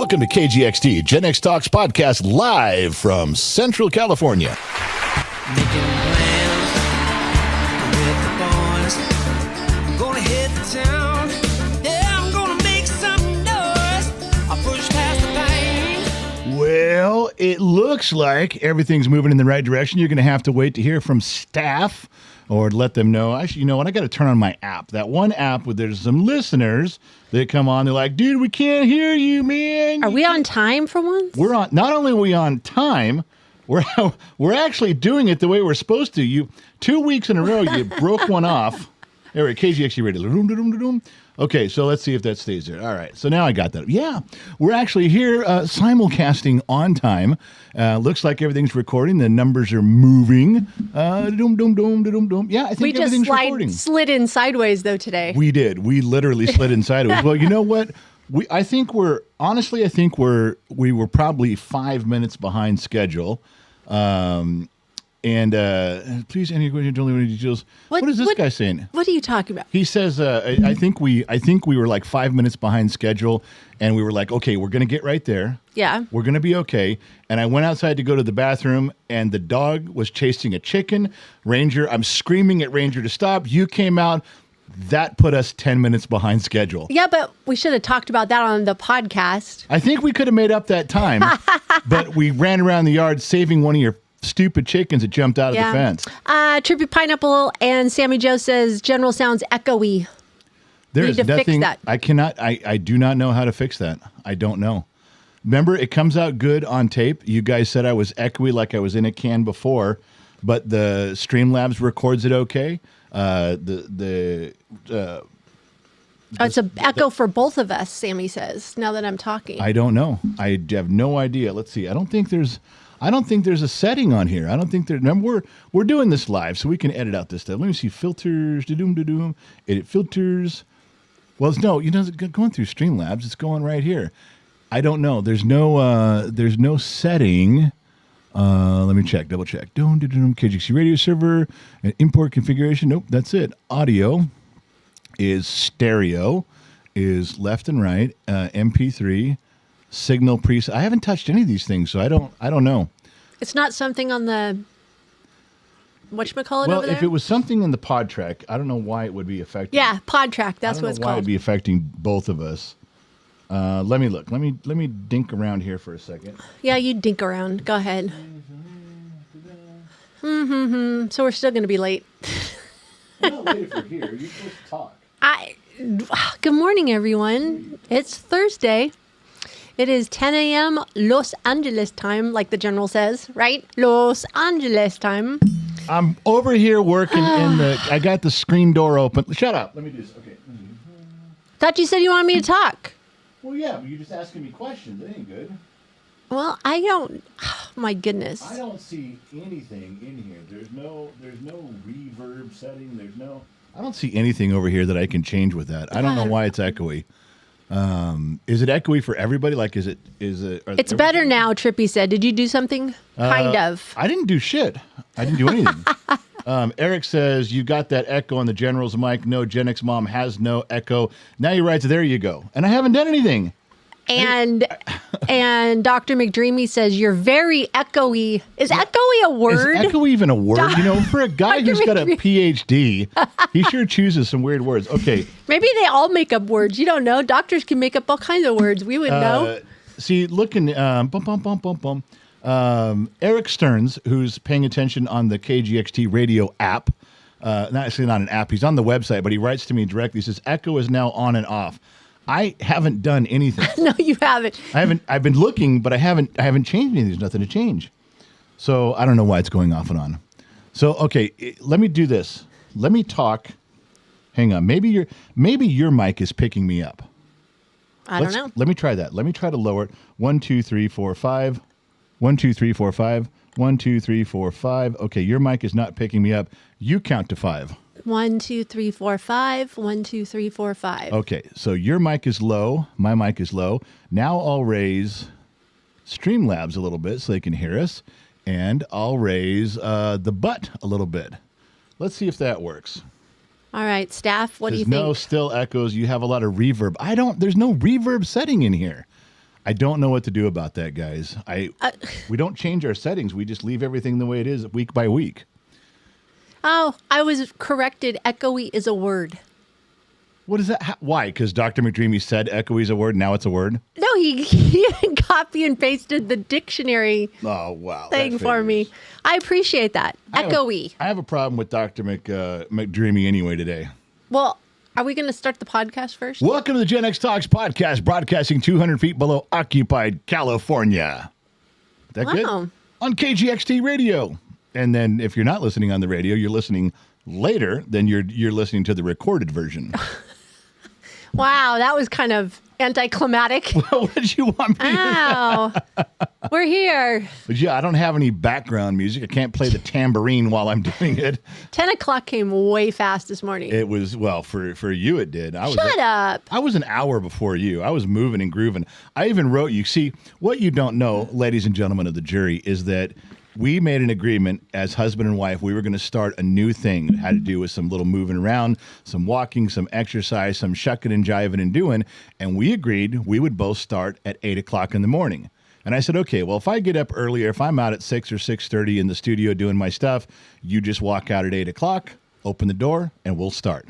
Welcome to KGXT, Gen X Talks podcast, live from Central California. Making plans with the boys. I'm gonna hit the town. Yeah, I'm gonna make some noise. I'll push past the pain. Well, it looks like everything's moving in the right direction. You're going to have to wait to hear from staff or let them know. Actually, you know what? I got to turn on my app. That one app where there's some listeners that come on. They're like, dude, we can't hear you, man. Are we on time for once? We're on. Not only are we on time, we're actually doing it the way we're supposed to. You 2 weeks in a row, you broke one off. There we go. KGXT Radio. Okay, so let's see if that stays there. All right, so now I got that. Yeah, we're actually here simulcasting on time. Looks like everything's recording. The numbers are moving. Yeah, I think everything's recording. We just slid in sideways, though, today. We did. We literally slid in sideways. Well, you know what? We were probably 5 minutes behind schedule. Please, any questions? Only any details. What is this guy saying? What are you talking about? He says, I think we were like 5 minutes behind schedule, and we were like, okay, we're gonna get right there. Yeah. We're gonna be okay. And I went outside to go to the bathroom, and the dog was chasing a chicken. I'm screaming at Ranger to stop. You came out. That put us 10 minutes behind schedule. Yeah, but we should have talked about that on the podcast. I think we could have made up that time, but we ran around the yard saving one of your stupid chickens that jumped out of the fence. Trippy Pineapple and Sammy Joe says General sounds echoey. There's Need to nothing. fix that. I do not know how to fix that. I don't know. Remember, it comes out good on tape. You guys said I was echoey like I was in a can before, but the Streamlabs records it okay. It's an echo for both of us, Sammy says, now that I'm talking. I don't know. I have no idea. Let's see. I don't think there's a setting on here. I don't think there. Remember, we're doing this live, so we can edit out this stuff. Let me see. Filters. Edit filters. Well, it's going through Streamlabs. It's going right here. I don't know. There's no setting. Let me check. Double check. KGC radio server and import configuration. Nope, that's it. Audio is stereo, is left and right. MP3. Signal preset. I haven't touched any of these things, so I don't know. It's not something on the whatchamacallit Well, over there? if it was something in the pod track, I don't know why it would be affecting. Yeah, pod track. That's what it's why it'd called. be affecting both of us. Let me look. Let me dink around here for a second. Yeah, you dink around. Go ahead. So we're still going to be late. I'm not late if you're here. You're supposed to talk. Good morning, everyone. It's Thursday. It is 10 a.m. Los Angeles time, like the general says, right? Los Angeles time. I'm over here working I got the screen door open. Shut up. Let me do this. Okay. Thought you said you wanted me to talk. Well, yeah, but you're just asking me questions. That ain't good. Well, I don't. Oh, my goodness. I don't see anything in here. There's no reverb setting. I don't see anything over here that I can change with that. I don't know why it's echoey. Is it echoey for everybody? Like, is it? It's better now, Trippy said. Did you do something? Kind of. I didn't do shit. I didn't do anything. Eric says, you got that echo on the General's mic. No, Gen X Mom has no echo. Now he writes, there you go. And I haven't done anything. And Dr. McDreamy says, you're very echoey. Is echoey a word? Is echoey even a word? For a guy who's got a PhD, he sure chooses some weird words. Okay. Maybe they all make up words. You don't know. Doctors can make up all kinds of words. We would know. See, looking, Eric Stearns, who's paying attention on the KGXT radio app, not an app, he's on the website, but he writes to me directly. He says, echo is now on and off. I haven't done anything. No, you haven't. I've been looking, but I haven't changed anything. There's nothing to change. So I don't know why it's going off and on. So, okay, let me do this. Let me talk. Hang on. Maybe your mic is picking me up. I don't know. Let me try that. Let me try to lower it. 1, 2, 3, 4, 5. 1, 2, 3, 4, 5. 1, 2, 3, 4, 5. Okay, your mic is not picking me up. You count to 5. 1, 2, 3, 4, 5. 1, 2, 3, 4, 5. Okay, so your mic is low. My mic is low. Now I'll raise Streamlabs a little bit so they can hear us. And I'll raise the butt a little bit. Let's see if that works. All right, staff, what do you think? No, still echoes. You have a lot of reverb. There's no reverb setting in here. I don't know what to do about that, guys. We don't change our settings. We just leave everything the way it is week by week. Oh, I was corrected. Echoey is a word. What is that? Why? Because Dr. McDreamy said echoey is a word. Now it's a word. No, he copy and pasted the dictionary Oh wow! thing for me. I appreciate that. Echoey. I have a problem with Dr. McDreamy anyway today. Well, are we going to start the podcast first? Welcome to the Gen X Talks podcast, broadcasting 200 feet below occupied California. That good? On KGXT radio. And then if you're not listening on the radio, you're listening later, then you're listening to the recorded version. Wow, that was kind of anticlimactic. What did you want me to We're here. But yeah, I don't have any background music. I can't play the tambourine while I'm doing it. 10 o'clock came way fast this morning. It was, well, for you it did. Shut up. I was an hour before you. I was moving and grooving. I even wrote you. See, what you don't know, ladies and gentlemen of the jury, is that we made an agreement as husband and wife. We were going to start a new thing. It had to do with some little moving around, some walking, some exercise, some shucking and jiving and doing. And we agreed we would both start at 8 o'clock in the morning. And I said, okay, well, if I get up earlier, if I'm out at 6 or 6:30 in the studio doing my stuff, you just walk out at 8 o'clock, open the door, and we'll start.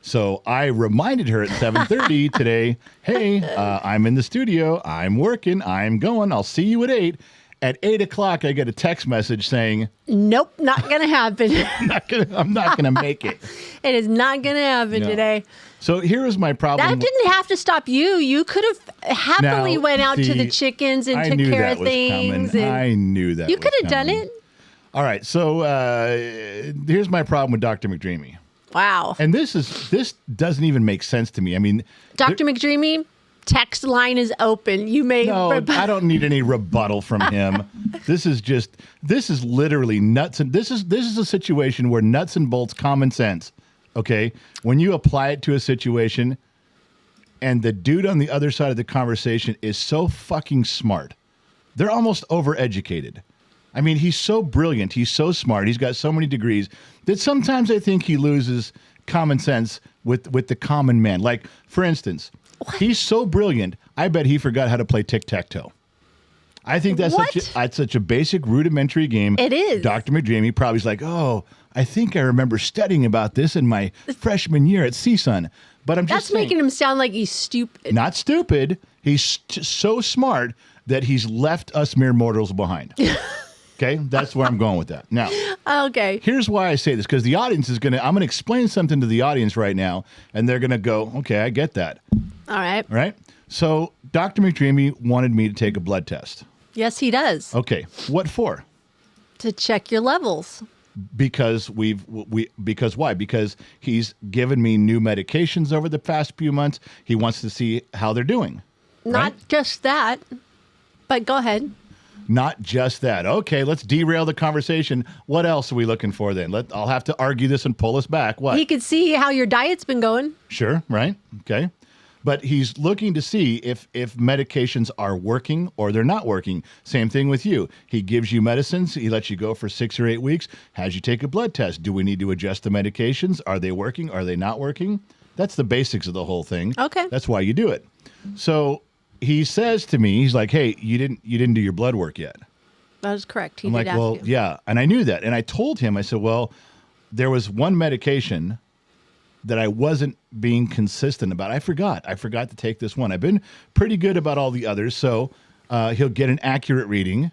So I reminded her at 7:30 today, hey, I'm in the studio. I'm working. I'm going. I'll see you at 8. At 8 o'clock, I get a text message saying, nope, not going to happen. I'm not going to make it. It is not going to happen today. So here is my problem. That didn't have to stop you. You could have happily went out to the chickens and took care of things. I knew that. You could have done it. All right. So here's my problem with Dr. McDreamy. Wow. And this doesn't even make sense to me. I mean, Dr. McDreamy, text line is open. You may. No, I don't need any rebuttal from him. This is literally nuts. And this is a situation where nuts and bolts common sense. Okay. When you apply it to a situation and the dude on the other side of the conversation is so fucking smart, they're almost overeducated. I mean, he's so brilliant. He's so smart. He's got so many degrees that sometimes I think he loses common sense with the common man. Like, for instance, he's so brilliant, I bet he forgot how to play tic-tac-toe. I think that's such a basic rudimentary game. It is. Dr. McDreamy probably is like, oh, I think I remember studying about this in my freshman year at CSUN. But I'm just That's making him sound like he's stupid. Not stupid. He's so smart that he's left us mere mortals behind. Okay, that's where I'm going with that. Now, okay. Here's why I say this, because the audience I'm going to explain something to the audience right now, and they're going to go, okay, I get that. All right. Right? So Dr. McDreamy wanted me to take a blood test. Yes, he does. Okay, what for? To check your levels. Because because why? Because he's given me new medications over the past few months. He wants to see how they're doing. Not just that, but go ahead. Not just that. Okay, let's derail the conversation. What else are we looking for then? I'll have to argue this and pull us back. What? He could see how your diet's been going. Sure, right? Okay. But he's looking to see if medications are working or they're not working. Same thing with you. He gives you medicines. He lets you go for 6 or 8 weeks. Has you take a blood test. Do we need to adjust the medications? Are they working? Are they not working? That's the basics of the whole thing. Okay. That's why you do it. So he says to me, he's like, hey, you didn't do your blood work yet. That is correct. I'm like, well, yeah. And I knew that. And I told him, I said, well, there was one medication that I wasn't being consistent about. I forgot to take this one. I've been pretty good about all the others. So he'll get an accurate reading.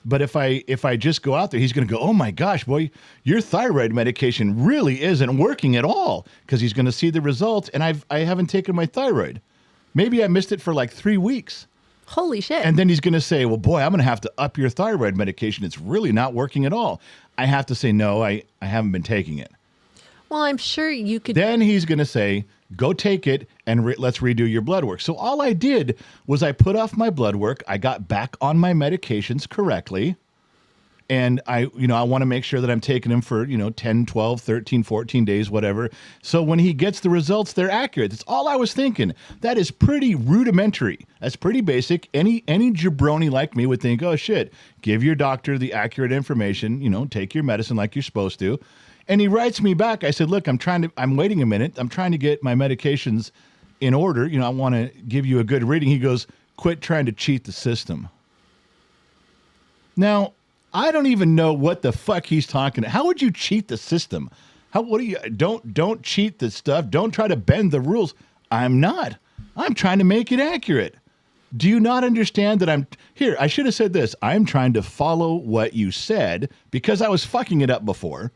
But if I just go out there, he's going to go, oh my gosh, boy, your thyroid medication really isn't working at all, because he's going to see the results. And I haven't taken my thyroid. Maybe I missed it for like 3 weeks. Holy shit. And then he's going to say, well, boy, I'm going to have to up your thyroid medication. It's really not working at all. I have to say, no, I haven't been taking it. Well, I'm sure you could. Then he's going to say, go take it and let's redo your blood work. So all I did was I put off my blood work. I got back on my medications correctly. And I want to make sure that I'm taking them for, 10, 12, 13, 14 days, whatever. So when he gets the results, they're accurate. That's all I was thinking. That is pretty rudimentary. That's pretty basic. Any jabroni like me would think, oh, shit, give your doctor the accurate information, take your medicine like you're supposed to. And he writes me back. I said, look, I'm waiting a minute. I'm trying to get my medications in order. I want to give you a good reading. He goes, quit trying to cheat the system. Now, I don't even know what the fuck he's talking about. How would you cheat the system? What do you don't cheat the stuff. Don't try to bend the rules. I'm not. I'm trying to make it accurate. Do you not understand that I should have said this. I'm trying to follow what you said because I was fucking it up before.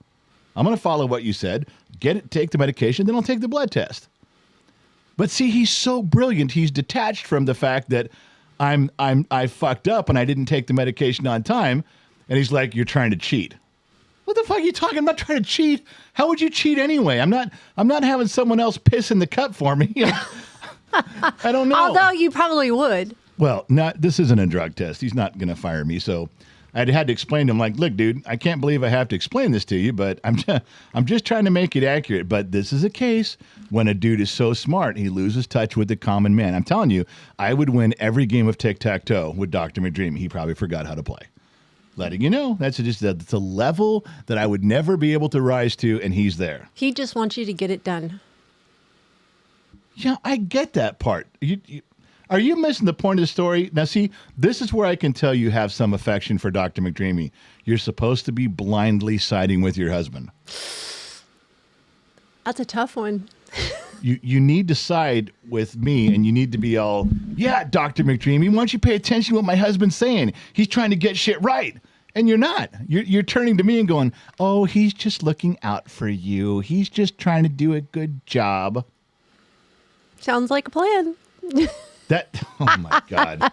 I'm going to follow what you said, take the medication, then I'll take the blood test. But see, he's so brilliant. He's detached from the fact that I fucked up and I didn't take the medication on time. And he's like, you're trying to cheat. What the fuck are you talking? I'm not trying to cheat. How would you cheat anyway? I'm not having someone else piss in the cup for me. I don't know. Although you probably would. Well, this isn't a drug test. He's not going to fire me. So I had to explain to him, like, look, dude, I can't believe I have to explain this to you, but I'm just trying to make it accurate. But this is a case when a dude is so smart, he loses touch with the common man. I'm telling you, I would win every game of tic-tac-toe with Dr. McDreamy. He probably forgot how to play. Letting you know, that's a level that I would never be able to rise to, and he's there. He just wants you to get it done. Yeah, I get that part. Are you missing the point of the story? Now, see, this is where I can tell you have some affection for Dr. McDreamy. You're supposed to be blindly siding with your husband. That's a tough one. You need to side with me, and you need to be all, yeah, Dr. McDreamy, why don't you pay attention to what my husband's saying? He's trying to get shit right. And you're not. You're turning to me and going, oh, he's just looking out for you. He's just trying to do a good job. Sounds like a plan. Oh my God.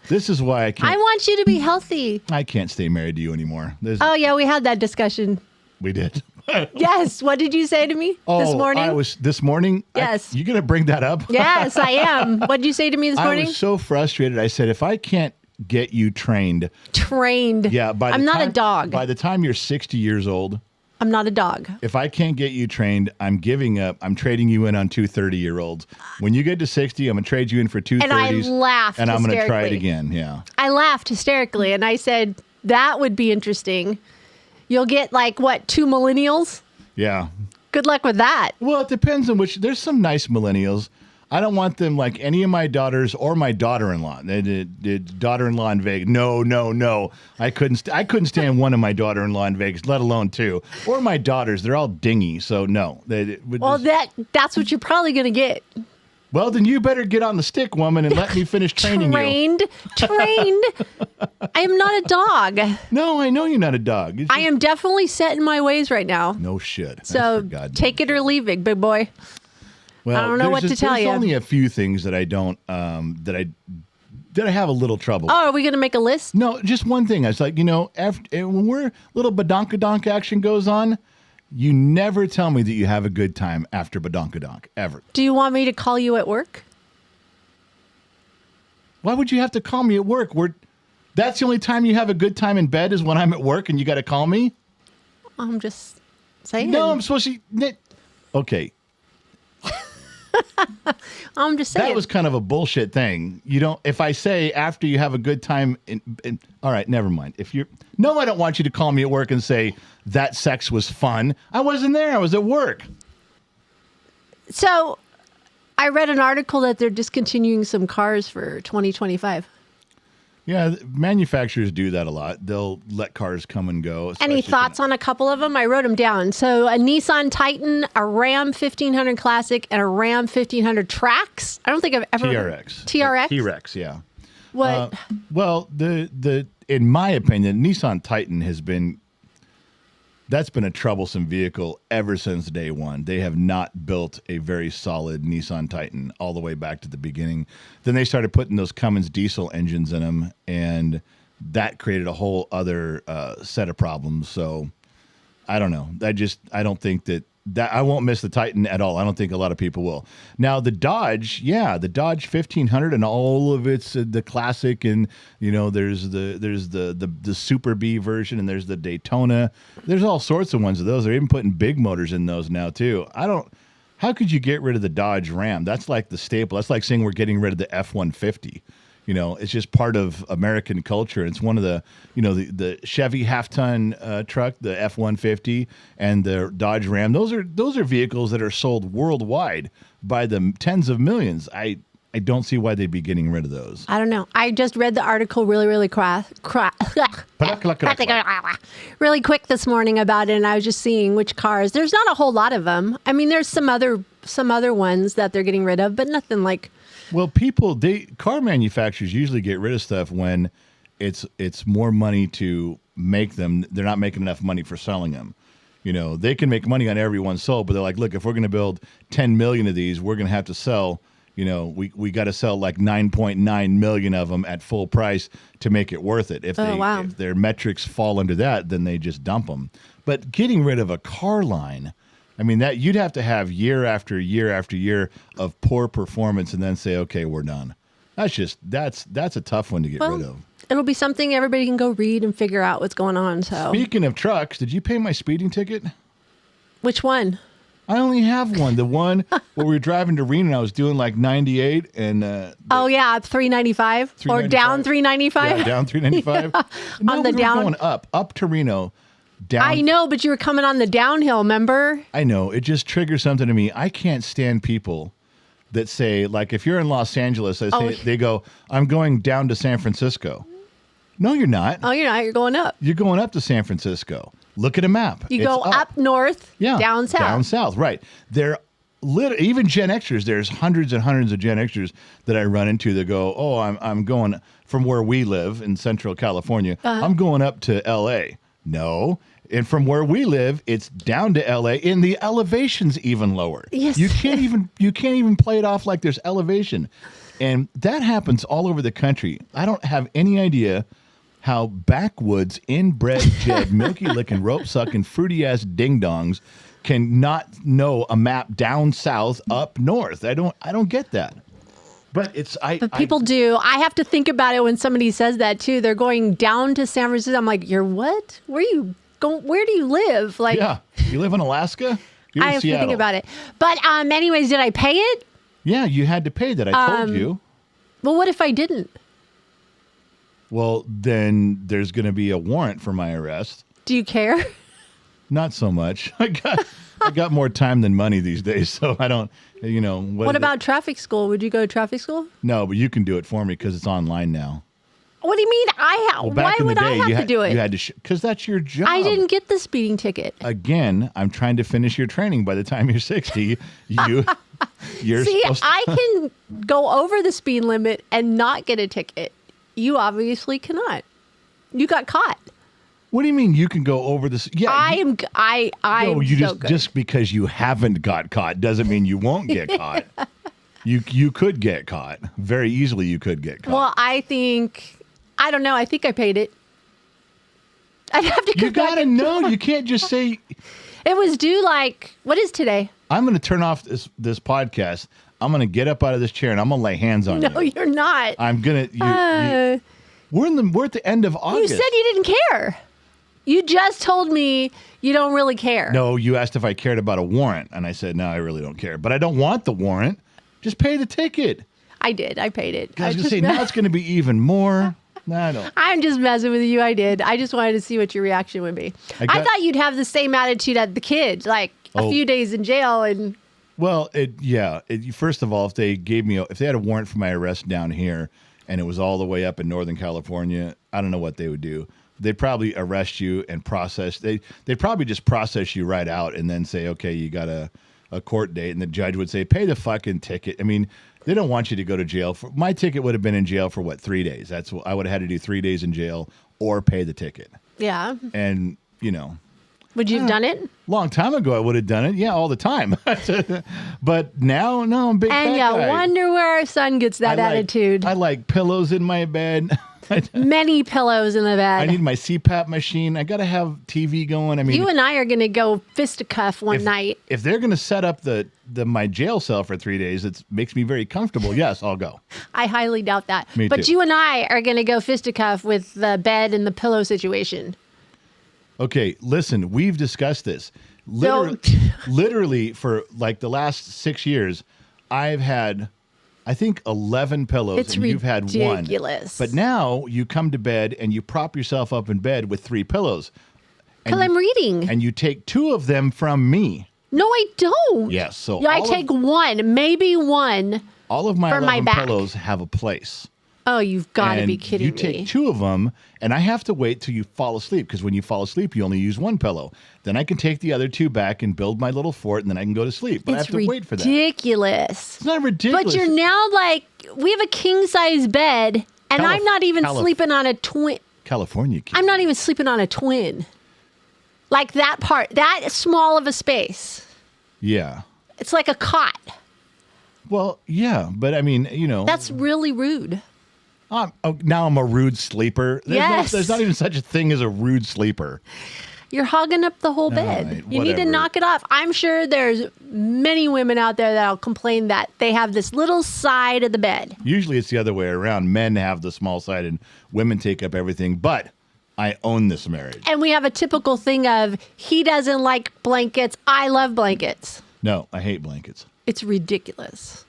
This is why I can't. I want you to be healthy. I can't stay married to you anymore. Oh, yeah, we had that discussion. We did. Yes. What did you say to me this morning? This morning? Yes. You going to bring that up? Yes, I am. What did you say to me this morning? I was so frustrated. I said, if I can't get you trained. Yeah, I'm not a dog. By the time you're 60 years old. I'm not a dog. If I can't get you trained, I'm giving up. I'm trading you in on 2 30-year-olds. When you get to 60, I'm going to trade you in for 2 30s. And I laughed and I'm going to hysterically. try it again. Yeah. I laughed hysterically, and I said, that would be interesting. You'll get, 2 millennials? Yeah. Good luck with that. Well, it depends on which. There's some nice millennials. I don't want them like any of my daughters or my daughter-in-law. The daughter-in-law in Vegas. No. I couldn't stand one of my daughter-in-law in Vegas, let alone 2. Or my daughters. They're all dingy, so no. That's what you're probably going to get. Well, then you better get on the stick, woman, and let me finish training Trained. I am not a dog. No, I know you're not a dog. I am definitely set in my ways right now. No shit. So take it or leave it, big boy. Well, I don't know what to tell you. There's only a few things that I don't, that I have a little trouble with. Oh, are we going to make a list? No, just one thing. I was like, when little badonkadonk action goes on, you never tell me that you have a good time after badonkadonk, ever. Do you want me to call you at work? Why would you have to call me at work? That's the only time you have a good time in bed is when I'm at work and you got to call me? I'm just saying. No, I'm supposed to. Okay. I'm just saying. That was kind of a bullshit thing. If I say after you have a good time, all right, never mind. No, I don't want you to call me at work and say that sex was fun. I wasn't there. I was at work. So I read an article that they're discontinuing some cars for 2025. Yeah, manufacturers do that a lot. They'll let cars come and go. Any thoughts on a couple of them? I wrote them down. So a Nissan Titan, a Ram 1500 Classic, and a Ram 1500 Trax. I don't think I've ever... TRX. T-Rex, yeah. What? Well, in my opinion, Nissan Titan that's been a troublesome vehicle ever since day one. They have not built a very solid Nissan Titan all the way back to the beginning. Then they started putting those Cummins diesel engines in them, and that created a whole other set of problems. So I don't know. I don't think that I won't miss the Titan at all. I don't think a lot of people will. Now the Dodge 1500 and all of its the classic, and there's the Super B version, and there's the Daytona. There's all sorts of ones of those. They're even putting big motors in those now too. How could you get rid of the Dodge Ram? That's like the staple. That's like saying we're getting rid of the F-150. It's just part of American culture. It's one of the Chevy half-ton truck, the F-150, and the Dodge Ram. Those are vehicles that are sold worldwide by the tens of millions. I I don't see why they'd be getting rid of those. I don't know. I just read the article really really quick this morning about it, and I was just seeing which cars. There's not a whole lot of them. I mean, there's some other ones that they're getting rid of, but nothing like. Well, car manufacturers usually get rid of stuff when it's more money to make them. They're not making enough money for selling them. You know, they can make money on every one sold, but they're like, look, if we're going to build 10 million of these, we're going to have to sell. You know, we got to sell like 9.9 million of them at full price to make it worth it. If their metrics fall under that, then they just dump them. But getting rid of a car line, I mean, that you'd have to have year after year after year of poor performance and then say, okay, we're done. That's a tough one to get rid of. It'll be something everybody can go read and figure out what's going on. So, speaking of trucks, did you pay my speeding ticket? Which one? I only have one. The one where we were driving to Reno, and I was doing like 98 and. 395 or down 395. Yeah, down 395. No, on the down, going up to Reno. Down. I know, but you were coming on the downhill. Remember? I know. It just triggers something to me. I can't stand people that say, like, if you're in Los Angeles, they go, "I'm going down to San Francisco." No, you're not. Oh, you're not. You're going up. You're going up to San Francisco. Look at a map. You go up north, down south. Down south, right. Even Gen Xers, there's hundreds and hundreds of Gen Xers that I run into that go, oh, I'm going from where we live in Central California. I'm going up to L.A. No. And from where we live, it's down to L.A. and the elevation's even lower. Yes. You can't even play it off like there's elevation. And that happens all over the country. I don't have any idea how backwoods, inbred, jed, milky licking, rope sucking, fruity ass ding dongs can not know a map down south, up north. I don't get that. But people do. I have to think about it when somebody says that too. They're going down to San Francisco. I'm like, you're what? Where are you going? Where do you live? Like, yeah, you live in Alaska. You're I have to think about it. But anyways, did I pay it? Yeah, you had to pay that. I told you. Well, what if I didn't? Well, then there's going to be a warrant for my arrest. Do you care? Not so much. I got more time than money these days, so I don't, What about traffic school? Would you go to traffic school? No, but you can do it for me because it's online now. What do you mean why would I have to do it? You had to, because that's your job. I didn't get the speeding ticket. Again, I'm trying to finish your training. By the time you're 60, you're See, supposed to... I can go over the speed limit and not get a ticket. You obviously cannot. You got caught. What do you mean you can go over this? Yeah, I'm just because you haven't got caught doesn't mean you won't get caught. You could get caught very easily. You could get caught. Well, I don't know. I think I paid it. I'd have to. You gotta know. You can't just say. It was due. What is today? I'm going to turn off this podcast. I'm going to get up out of this chair and I'm going to lay hands on you. No, you're not. I'm going to. We're at the end of August. You said you didn't care. You just told me you don't really care. No, you asked if I cared about a warrant, and I said, no, I really don't care. But I don't want the warrant. Just pay the ticket. I did. I paid it. I was going to say, now it's going to be even more. No, I don't. I'm just messing with you. I did. I just wanted to see what your reaction would be. I thought you'd have the same attitude at the kid, a few days in jail and... Well, first of all, if they had a warrant for my arrest down here and it was all the way up in Northern California, I don't know what they would do. They'd probably arrest you and they'd probably just process you right out and then say, okay, you got a court date. And the judge would say, pay the fucking ticket. I mean, they don't want you to go to jail. My ticket would have been in jail for 3 days. That's what I would have had to do, 3 days in jail or pay the ticket. Yeah. And, Would you have done it? Long time ago, I would have done it. Yeah, all the time. But now, no, I'm a big fat guy. And you wonder where our son gets that attitude. I like pillows in my bed. Many pillows in the bed. I need my CPAP machine. I got to have TV going. I mean, you and I are going to go fisticuff one night. If they're going to set up my jail cell for 3 days, it makes me very comfortable. Yes, I'll go. I highly doubt that. Me but too. You and I are going to go fisticuff with the bed and the pillow situation. Okay, listen, we've discussed this. Literally for the last 6 years, I've had, I think, 11 pillows. It's and you've had one. Ridiculous. But now you come to bed and you prop yourself up in bed with 3 pillows. Because I'm reading. And you take 2 of them from me. No, I don't. Yes. So I take one, maybe one. all of my For my 11 back. pillows have a place. Oh, you've got to And be kidding you me. take 2 of them, and I have to wait till you fall asleep, because when you fall asleep, you only use 1 pillow. Then I can take the other 2 back and build my little fort, and then I can go to sleep. But I have to wait for that. Ridiculous. It's not ridiculous. But you're now like, we have a king size bed, and I'm not even Calif- sleeping on a twin. California kid. I'm not even sleeping on a twin. Like that part, that small of a space. Yeah. It's like a cot. Well, yeah, but I mean, That's really rude. now I'm a rude sleeper. Yes. There's not even such a thing as a rude sleeper. You're hogging up the whole bed. right, you need to whatever. knock it off. I'm sure there's many women out there that'll complain that they have this little side of the bed. Usually it's the other way around. Men have the small side and women take up everything. But I own this marriage. And we have a typical thing of he doesn't like blankets. I love blankets. No, I hate blankets. It's ridiculous.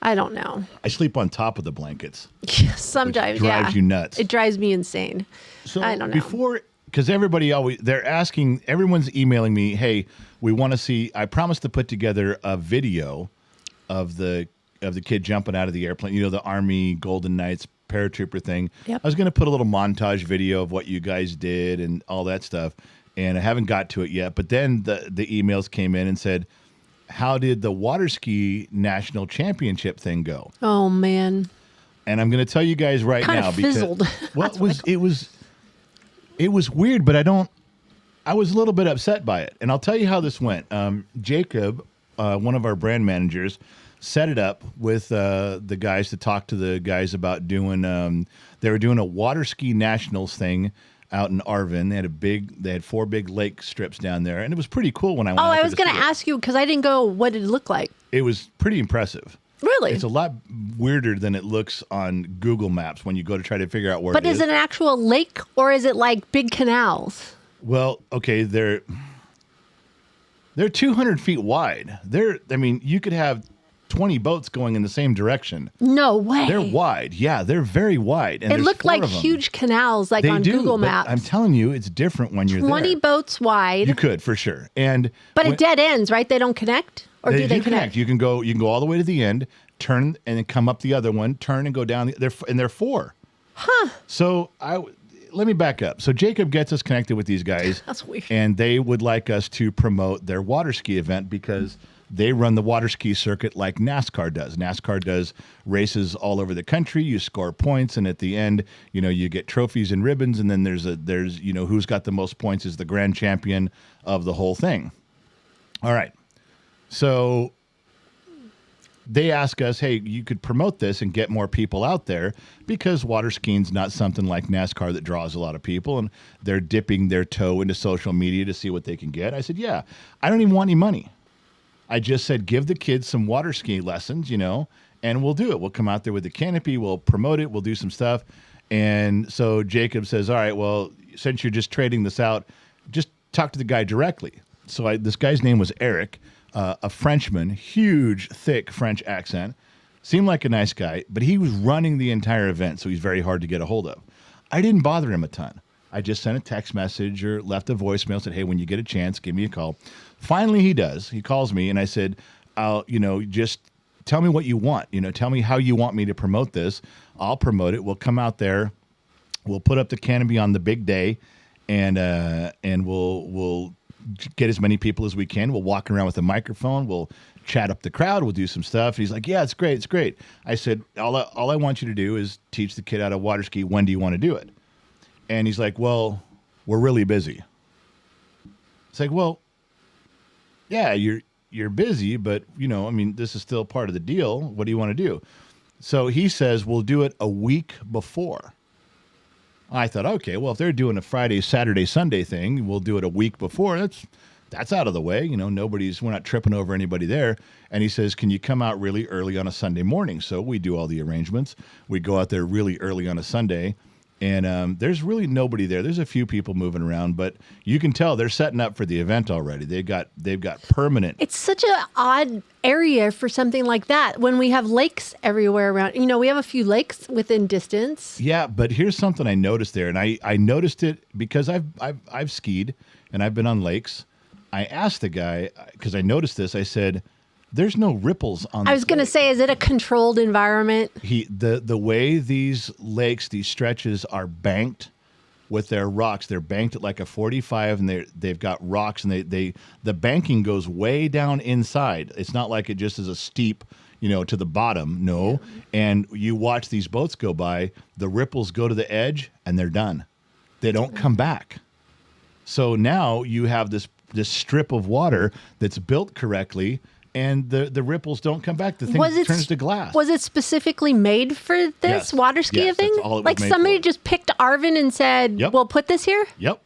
I don't know. I sleep on top of the blankets. Sometimes, Which drives yeah. you nuts. It drives me insane. So I don't know. because they're asking, everyone's emailing me, hey, we want to see, I promised to put together a video of the kid jumping out of the airplane, the Army Golden Knights paratrooper thing. Yep. I was going to put a little montage video of what you guys did and all that stuff, and I haven't got to it yet. But then the emails came in and said, how did the water ski national championship thing go? Oh, man. And I'm going to tell you guys right Kinda now fizzled. well, That's it was weird, but I was a little bit upset by it. And I'll tell you how this went. Jacob, one of our brand managers, set it up with the guys to talk to the guys about doing. They were doing a water ski nationals thing out in Arvin. They had 4 big lake strips down there, and it was pretty cool when I went. Oh, out I there was going to see it. ask you because I didn't go what did it look like. It was pretty impressive. Really? It's a lot weirder than it looks on Google Maps when you go to try to figure out where But it is it an actual lake or is it like big canals? Well, okay, they're 200 feet wide. You could have 20 boats going in the same direction. No way. They're wide. Yeah, they're very wide. And It there's looked 4 like of them. huge canals like They on do, Google but Maps. I'm telling you, it's different when you're 20 there. boats wide. You could, for sure. And But when- it dead ends, right? They don't connect? Or do they connect? You can go all the way to the end, turn and then come up the other one, turn and go down. They're 4. Huh. So let me back up. So Jacob gets us connected with these guys. That's weird. And they would like us to promote their water ski event because they run the water ski circuit like NASCAR does. NASCAR does races all over the country. You score points, and at the end, you get trophies and ribbons. And then there's who's got the most points is the grand champion of the whole thing. All right. So they ask us, hey, you could promote this and get more people out there because water skiing's not something like NASCAR that draws a lot of people, and they're dipping their toe into social media to see what they can get. I said, yeah, I don't even want any money. I just said, give the kids some water ski lessons, and we'll do it. We'll come out there with the canopy, we'll promote it, we'll do some stuff. And so Jacob says, all right, well, since you're just trading this out, just talk to the guy directly. So this guy's name was Eric, a Frenchman, huge, thick French accent. Seemed like a nice guy, but he was running the entire event, so he's very hard to get a hold of. I didn't bother him a ton. I just sent a text message or left a voicemail, said, hey, when you get a chance, give me a call. Finally, he does. He calls me, and I said, just tell me what you want. Tell me how you want me to promote this. I'll promote it. We'll come out there. We'll put up the canopy on the big day, and we'll get as many people as we can. We'll walk around with a microphone. We'll chat up the crowd. We'll do some stuff. He's like, yeah, it's great. It's great. I said, all I want you to do is teach the kid how to water ski. When do you want to do it? And he's like, well, we're really busy. It's like, well, yeah, you're busy, but this is still part of the deal. What do you want to do? So he says, we'll do it a week before. I thought, okay, well, if they're doing a Friday, Saturday, Sunday thing, we'll do it a week before. That's out of the way. We're not tripping over anybody there. And he says, can you come out really early on a Sunday morning? So we do all the arrangements. We go out there really early on a Sunday, and there's really nobody there. There's a few people moving around, but you can tell they're setting up for the event already. They've got permanent. It's such an odd area for something like that when we have lakes everywhere around. We have a few lakes within distance. Yeah, but here's something I noticed there, and I noticed it because I've skied and I've been on lakes. I asked the guy, because I noticed this, I said, There's no ripples on. I was going to say, is it a controlled environment? The way these lakes, these stretches are banked with their rocks. They're banked at like a 45, and they've got rocks, and the banking goes way down inside. It's not like it just is a steep, to the bottom. No, and you watch these boats go by. The ripples go to the edge, and they're done. They don't come back. So now you have this strip of water that's built correctly. And the ripples don't come back. The thing turns to glass. Was it specifically made for this Yes. water ski Yes, thing? that's all it was Like made somebody for. just picked Arvin and said, Yep. "We'll put this here." Yep.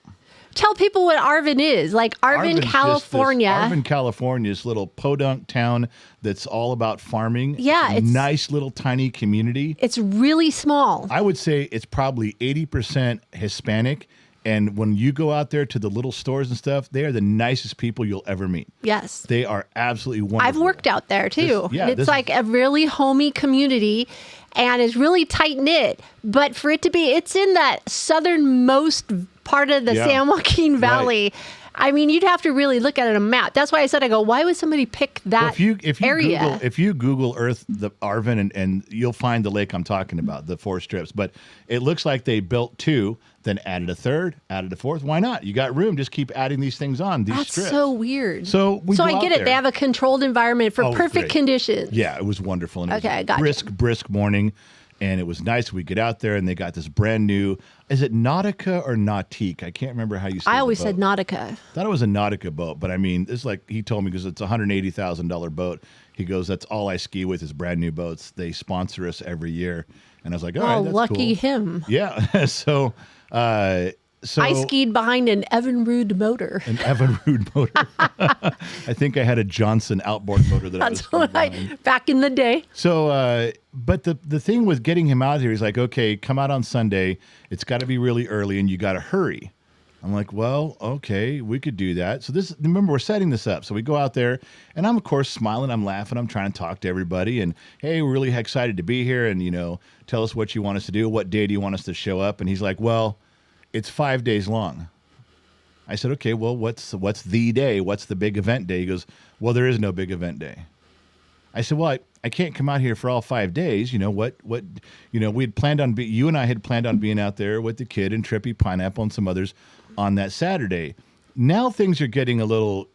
Tell people what Arvin is. Like Arvin, Arvin's California. Arvin, California is a little podunk town that's all about farming. Yeah, it's nice little tiny community. It's really small. I would say it's probably 80% Hispanic. And when you go out there to the little stores and stuff, they are the nicest people you'll ever meet. Yes. They are absolutely wonderful. I've worked out there too. This It's like a really homey community and it's really tight knit. But for it to be, it's in that southernmost part of the Yeah. San Joaquin Valley. I mean, you'd have to really look at it on a map. That's why I said, why would somebody pick that area? if you Google Earth the Arvin and you'll find the lake I'm talking about, the 4 strips. But it looks like they built 2, then added a 3rd, added a 4th. Why not? You got room. Just keep adding these things on. These That's strips. so weird. So I go get out it. They there. have a controlled environment for Oh, perfect great. conditions. Yeah, it was wonderful. And it Okay, was gotcha. brisk morning, and it was nice. We get out there, and they got this brand new. Is it Nautica or Nautique? I can't remember how you say. I always said Nautica. Thought it was a Nautica boat, but I mean, it's like he told me because it's a $180,000 boat. He goes, "That's all I ski with is brand new boats. They sponsor us every year." And I was like, "All right, that's lucky cool." him. Yeah. So I skied behind an Evinrude motor. An Evinrude motor. I think I had a Johnson outboard motor that That's I was what back in the day. So, but the thing with getting him out here, he's like, okay, come out on Sunday. It's got to be really early, and you got to hurry. I'm like, well, okay, we could do that. So remember, we're setting this up. So we go out there, and I'm of course smiling, I'm laughing, I'm trying to talk to everybody, and hey, we're really excited to be here, and tell us what you want us to do. What day do you want us to show up? And he's like, well, it's 5 days long. I said, okay, well, what's the day? What's the big event day? He goes, well, there is no big event day. I said, well, I can't come out here for all 5 days. We had planned on you and I had planned on being out there with the kid and Trippy, Pineapple, and some others on that Saturday. Now things are getting a little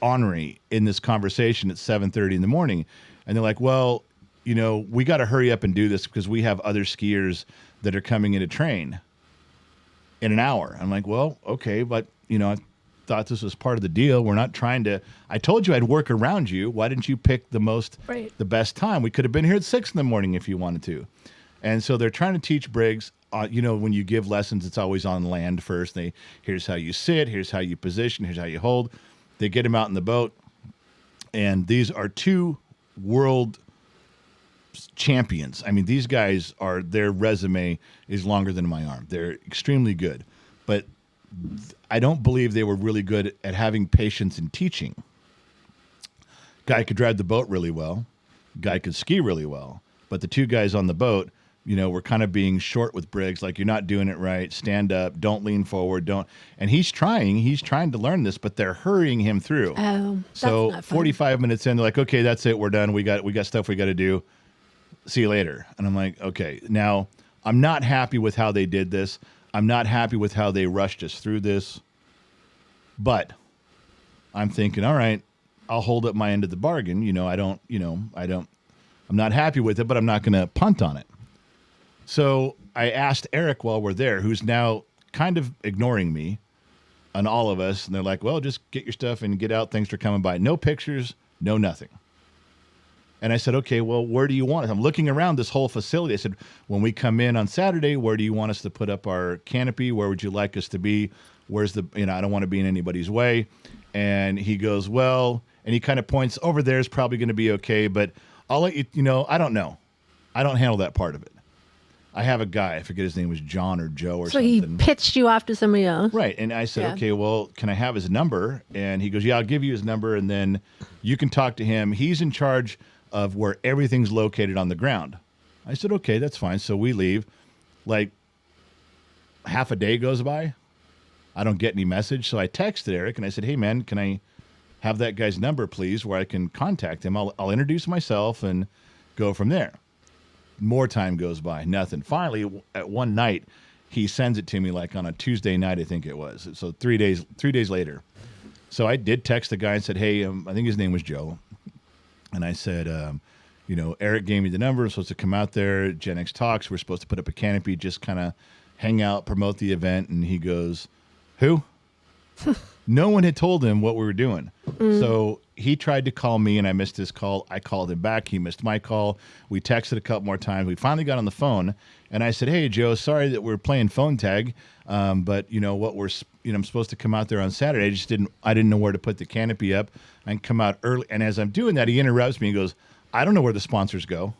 ornery in this conversation at 7:30 in the morning. And they're like, well, we got to hurry up and do this because we have other skiers that are coming in to train in an hour. I'm like, well, okay, but I thought this was part of the deal. We're not trying to. I told you I'd work around you. Why didn't you pick the best time? We could have been here at 6 in the morning if you wanted to. And so they're trying to teach Briggs. When you give lessons, it's always on land first. Here's how you sit. Here's how you position. Here's how you hold. They get him out in the boat, and these are 2 world champions. I mean, these guys their resume is longer than my arm. They're extremely good, but I don't believe they were really good at having patience in teaching. Guy could drive the boat really well. Guy could ski really well. But the 2 guys on the boat, were kind of being short with Briggs. Like, you're not doing it right. Stand up. Don't lean forward. Don't. And he's trying to learn this, but they're hurrying him through. Oh, that's so not fun. 45 minutes in, they're like, okay, that's it. We're done. We got stuff we got to do. See you later. And I'm like, okay. Now, I'm not happy with how they did this. I'm not happy with how they rushed us through this. But I'm thinking, all right, I'll hold up my end of the bargain. I'm not happy with it, but I'm not going to punt on it. So I asked Eric while we're there, who's now kind of ignoring me and all of us. And they're like, well, just get your stuff and get out. Thanks for coming by. No pictures, no nothing. And I said, okay, well, where do you want us? I'm looking around this whole facility. I said, when we come in on Saturday, where do you want us to put up our canopy? Where would you like us to be? Where's I don't want to be in anybody's way. And he goes, well, and he kind of points over there is probably going to be okay, but I'll let you, I don't know. I don't handle that part of it. I have a guy, I forget his name was John or Joe or So something. he pitched you off to somebody else. Right. And I said, Yeah. okay, well, can I have his number? And he goes, yeah, I'll give you his number, and then you can talk to him. He's in charge of where everything's located on the ground. I said, okay, that's fine. So we leave. Like, half a day goes by. I don't get any message. So I texted Eric, and I said, hey, man, can I have that guy's number, please, where I can contact him. I'll introduce myself and go from there. More time goes by, nothing. Finally, at one night, he sends it to me like on a Tuesday night, I think it was. So 3 days later. So I did text the guy and said, hey, I think his name was Joe. And I said, Eric gave me the number. I'm supposed to come out there, Gen X Talks. We're supposed to put up a canopy, just kind of hang out, promote the event. And he goes, who? No one had told him what we were doing. So he tried to call me, and I missed his call. I called him back. He missed my call. We texted a couple more times. We finally got on the phone, and I said, hey, Joe, sorry that we're playing phone tag, but I'm supposed to come out there on Saturday. I didn't know where to put the canopy up and come out early. And as I'm doing that, he interrupts me and goes, I don't know where the sponsors go.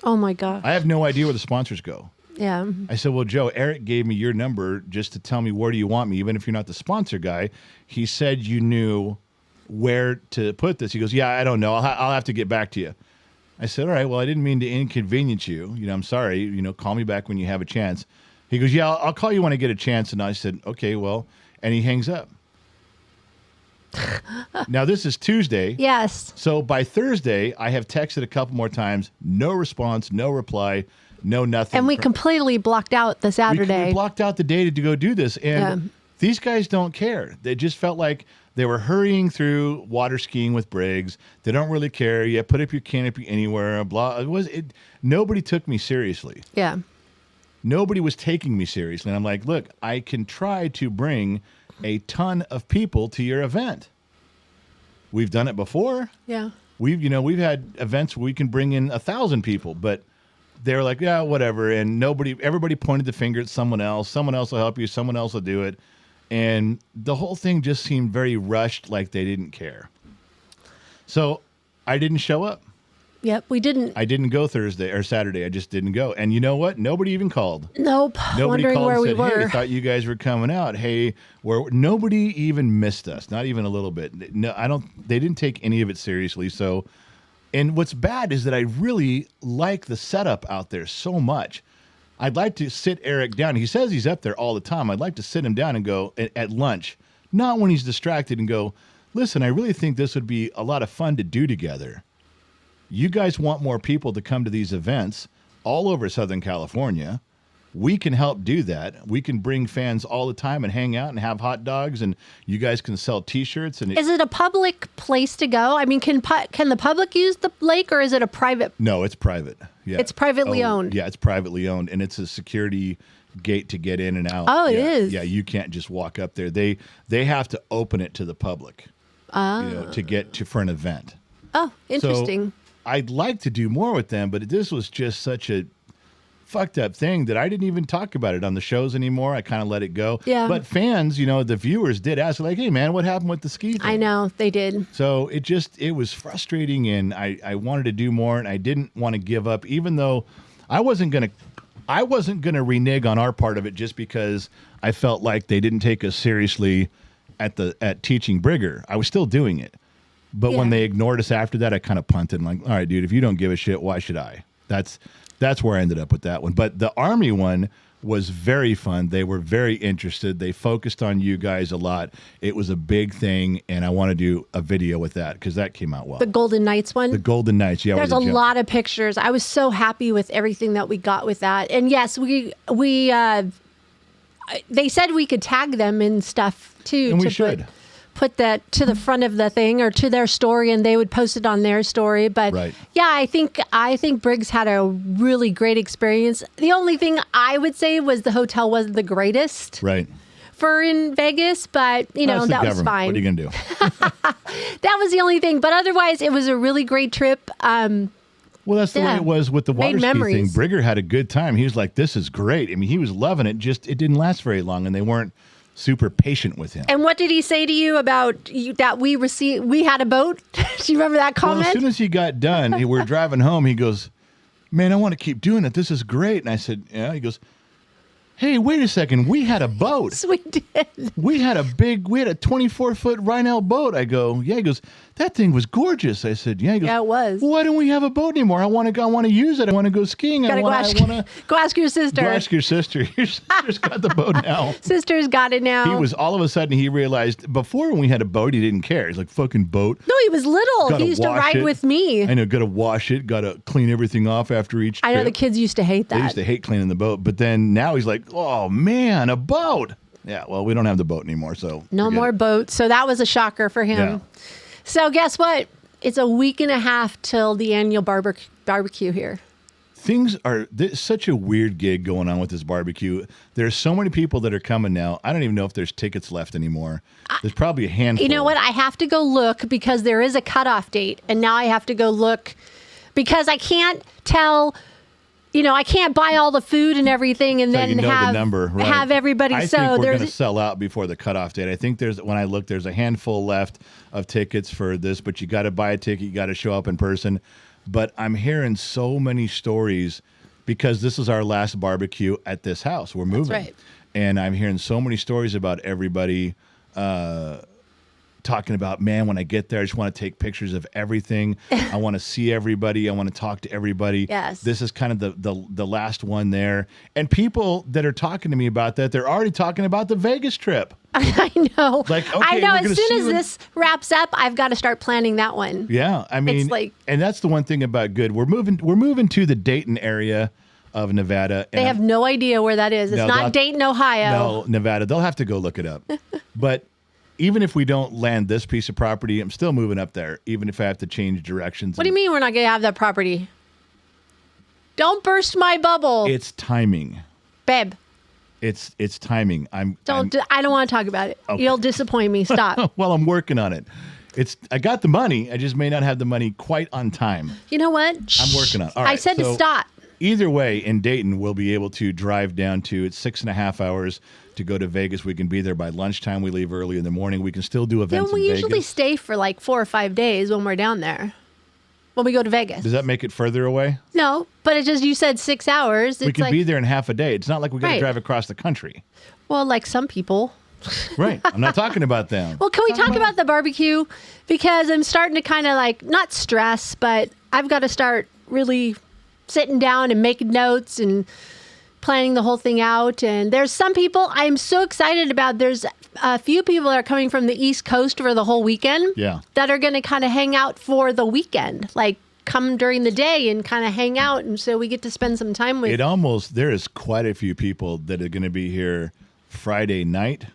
Oh, my God. I have no idea where the sponsors go. Yeah. I said, well, Joe, Eric gave me your number just to tell me where do you want me, even if you're not the sponsor guy. He said you knew where to put this. He goes, yeah, I don't know. I'll have to get back to you. I said, all right, well, I didn't mean to inconvenience you. I'm sorry. Call me back when you have a chance. He goes, yeah, I'll call you when I get a chance. And I said, okay, well, and he hangs up. Now, this is Tuesday. Yes. So by Thursday, I have texted a couple more times. No response, no reply. No, nothing. And we completely blocked out the Saturday. We blocked out the day to go do this. And these guys don't care. They just felt like they were hurrying through water skiing with Briggs. They don't really care. Yeah, put up your canopy anywhere. Blah. Nobody took me seriously. Yeah. Nobody was taking me seriously. And I'm like, look, I can try to bring a ton of people to your event. We've done it before. Yeah. We've had events where we can bring in 1,000 people, but they were like, yeah, whatever. And everybody pointed the finger at someone else. Someone else will help you. Someone else will do it. And the whole thing just seemed very rushed, like they didn't care. So I didn't show up. Yep, we didn't. I didn't go Thursday or Saturday. I just didn't go. And you know what? Nobody even called. Nope. Nobody Wondering called where and we said, were. hey, I thought you guys were coming out. Hey, nobody even missed us. Not even a little bit. No, they didn't take any of it seriously. So, and what's bad is that I really like the setup out there so much. I'd like to sit Eric down. He says he's up there all the time. I'd like to sit him down and go at lunch, not when he's distracted, and go, listen, I really think this would be a lot of fun to do together. You guys want more people to come to these events all over Southern California. We can help do that. We can bring fans all the time and hang out and have hot dogs, and you guys can sell T-shirts. And Is it a public place to go? I mean, can the public use the lake, or is it a private? No, it's private. Yeah, It's privately owned. Yeah, it's privately owned, and it's a security gate to get in and out. Oh, it yeah, is. Yeah, you can't just walk up there. They have to open it to the public, to get to for an event. Oh, interesting. So I'd like to do more with them, but this was just such a fucked up thing that I didn't even talk about it on the shows anymore. I kind of let it go. Yeah. But fans, the viewers did ask, like, hey, man, what happened with the ski thing? I know, they did. So it was frustrating, and I wanted to do more, and I didn't want to give up, even though I wasn't going to renege on our part of it just because I felt like they didn't take us seriously at teaching Brigger. I was still doing it. But when they ignored us after that, I kind of punted. I'm like, all right, dude, if you don't give a shit, why should I? That's where I ended up with that one. But the Army one was very fun. They were very interested. They focused on you guys a lot. It was a big thing, and I want to do a video with that because that came out well. The Golden Knights one? The Golden Knights, yeah. There's a lot of pictures. I was so happy with everything that we got with that. And yes, we they said we could tag them and stuff too. And we should. Put that to the front of the thing or to their story, and they would post it on their story. But yeah, I think Briggs had a really great experience. The only thing I would say was the hotel wasn't the greatest. Right. For in Vegas, but that was fine. What are you gonna do? That was the only thing. But otherwise, it was a really great trip. Well, that's the way it was with the water ski thing. Brigger had a good time. He was like, "This is great." I mean, he was loving it. Just it didn't last very long, and they weren't super patient with him. And what did he say to you about that we had a boat? Do you remember that comment? Well, as soon as he got done, we were driving home. He goes, "Man, I want to keep doing it. This is great." And I said, "Yeah." He goes, hey, wait a second. We had a boat. Yes, we did. We had a 24-foot Rhinell boat. I go, yeah. He goes, that thing was gorgeous. I said, yeah. He goes, Yeah, it was. Why don't we have a boat anymore? I want to use it. I want to go skiing. Go ask your sister. Go ask your sister. Your sister's got the boat now. Sister's got it now. He was, all of a sudden, he realized, before when we had a boat, he didn't care. He's like, fucking boat. No, he was little. He used to ride with me. I know, got to wash it, got to clean everything off after each trip. I know the kids used to hate that. They used to hate cleaning the boat. But then now he's like, oh, man, a boat. Yeah, well, we don't have the boat anymore, so. No more boats. So that was a shocker for him. Yeah. So guess what? It's a week and a half till the annual barbecue here. Things are, there's such a weird gig going on with this barbecue. There's so many people that are coming now. I don't even know if there's tickets left anymore. There's probably a handful. You know what? I have to go look because there is a cutoff date. And now I have to go look because I can't tell, I can't buy all the food and everything and then have, the number, right. have everybody. I think we're going to sell out before the cutoff date. I think when I look, there's a handful left of tickets for this, but you got to buy a ticket. You got to show up in person. But I'm hearing so many stories because this is our last barbecue at this house. We're moving. That's right. And I'm hearing so many stories about everybody talking about, man, when I get there, I just want to take pictures of everything. I want to see everybody. I want to talk to everybody. Yes. This is kind of the last one there. And people that are talking to me about that, they're already talking about the Vegas trip. I know. Like, okay, I know. we're As soon as this wraps up, I've got to start planning that one. Yeah, I mean, it's like, and that's the one thing about good. We're moving to the Dayton area of Nevada. They have no idea where that is. It's not Dayton, Ohio. No, Nevada. They'll have to go look it up. But even if we don't land this piece of property, I'm still moving up there, even if I have to change directions. What do you mean we're not going to have that property? Don't burst my bubble. It's timing. Babe. It's timing. I don't want to talk about it. Okay. You'll disappoint me. Stop. Well, I'm working on it. I got the money. I just may not have the money quite on time. You know what? I'm working on it. All right, I said to stop. Either way, in Dayton, we'll be able to drive down to, it's 6.5 hours to go to Vegas. We can be there by lunchtime. We leave early in the morning. We can still do events in Vegas. We usually stay for like 4 or 5 days when we're down there. When we go to Vegas. Does that make it further away? No, but it just, you said 6 hours. We can be there in half a day. It's not like we got to drive across the country. Well, like some people. Right. I'm not talking about them. Well, can we talk about the barbecue? Because I'm starting to kind of like, not stress, but I've got to start really sitting down and making notes and planning the whole thing out. And there's some people I'm so excited about. There's a few people that are coming from the East Coast for the whole weekend. Yeah. That are going to kind of hang out for the weekend. Like come during the day and kind of hang out. And so we get to spend some time with. There is quite a few people that are going to be here Friday night,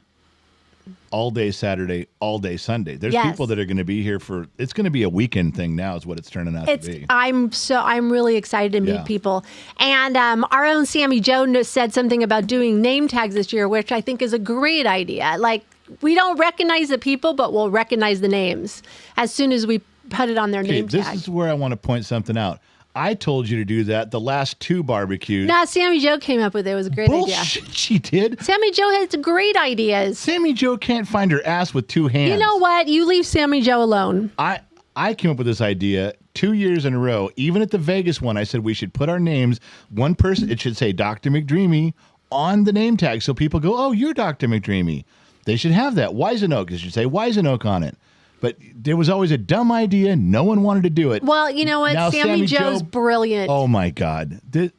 all day Saturday, all day Sunday. There's people that are going to be here it's going to be a weekend thing now is what it's turning out to be. I'm really excited to meet people. And our own Sammy Jo said something about doing name tags this year, which I think is a great idea. Like we don't recognize the people, but we'll recognize the names as soon as we put it on their name tag. This is where I want to point something out. I told you to do that the last 2 barbecues. No, Sammy Jo came up with it. It was a great idea. She did. Sammy Jo has great ideas. Sammy Jo can't find her ass with 2 hands. You know what? You leave Sammy Jo alone. I came up with this idea 2 years in a row. Even at the Vegas one, I said we should put our names. One person, it should say Dr. McDreamy on the name tag. So people go, oh, you're Dr. McDreamy. They should have that. Wisen-Oak. It should say Wisen-Oak on it. But there was always a dumb idea. No one wanted to do it. Well, you know what? Now, Sammy Jo's brilliant. Oh, my God. I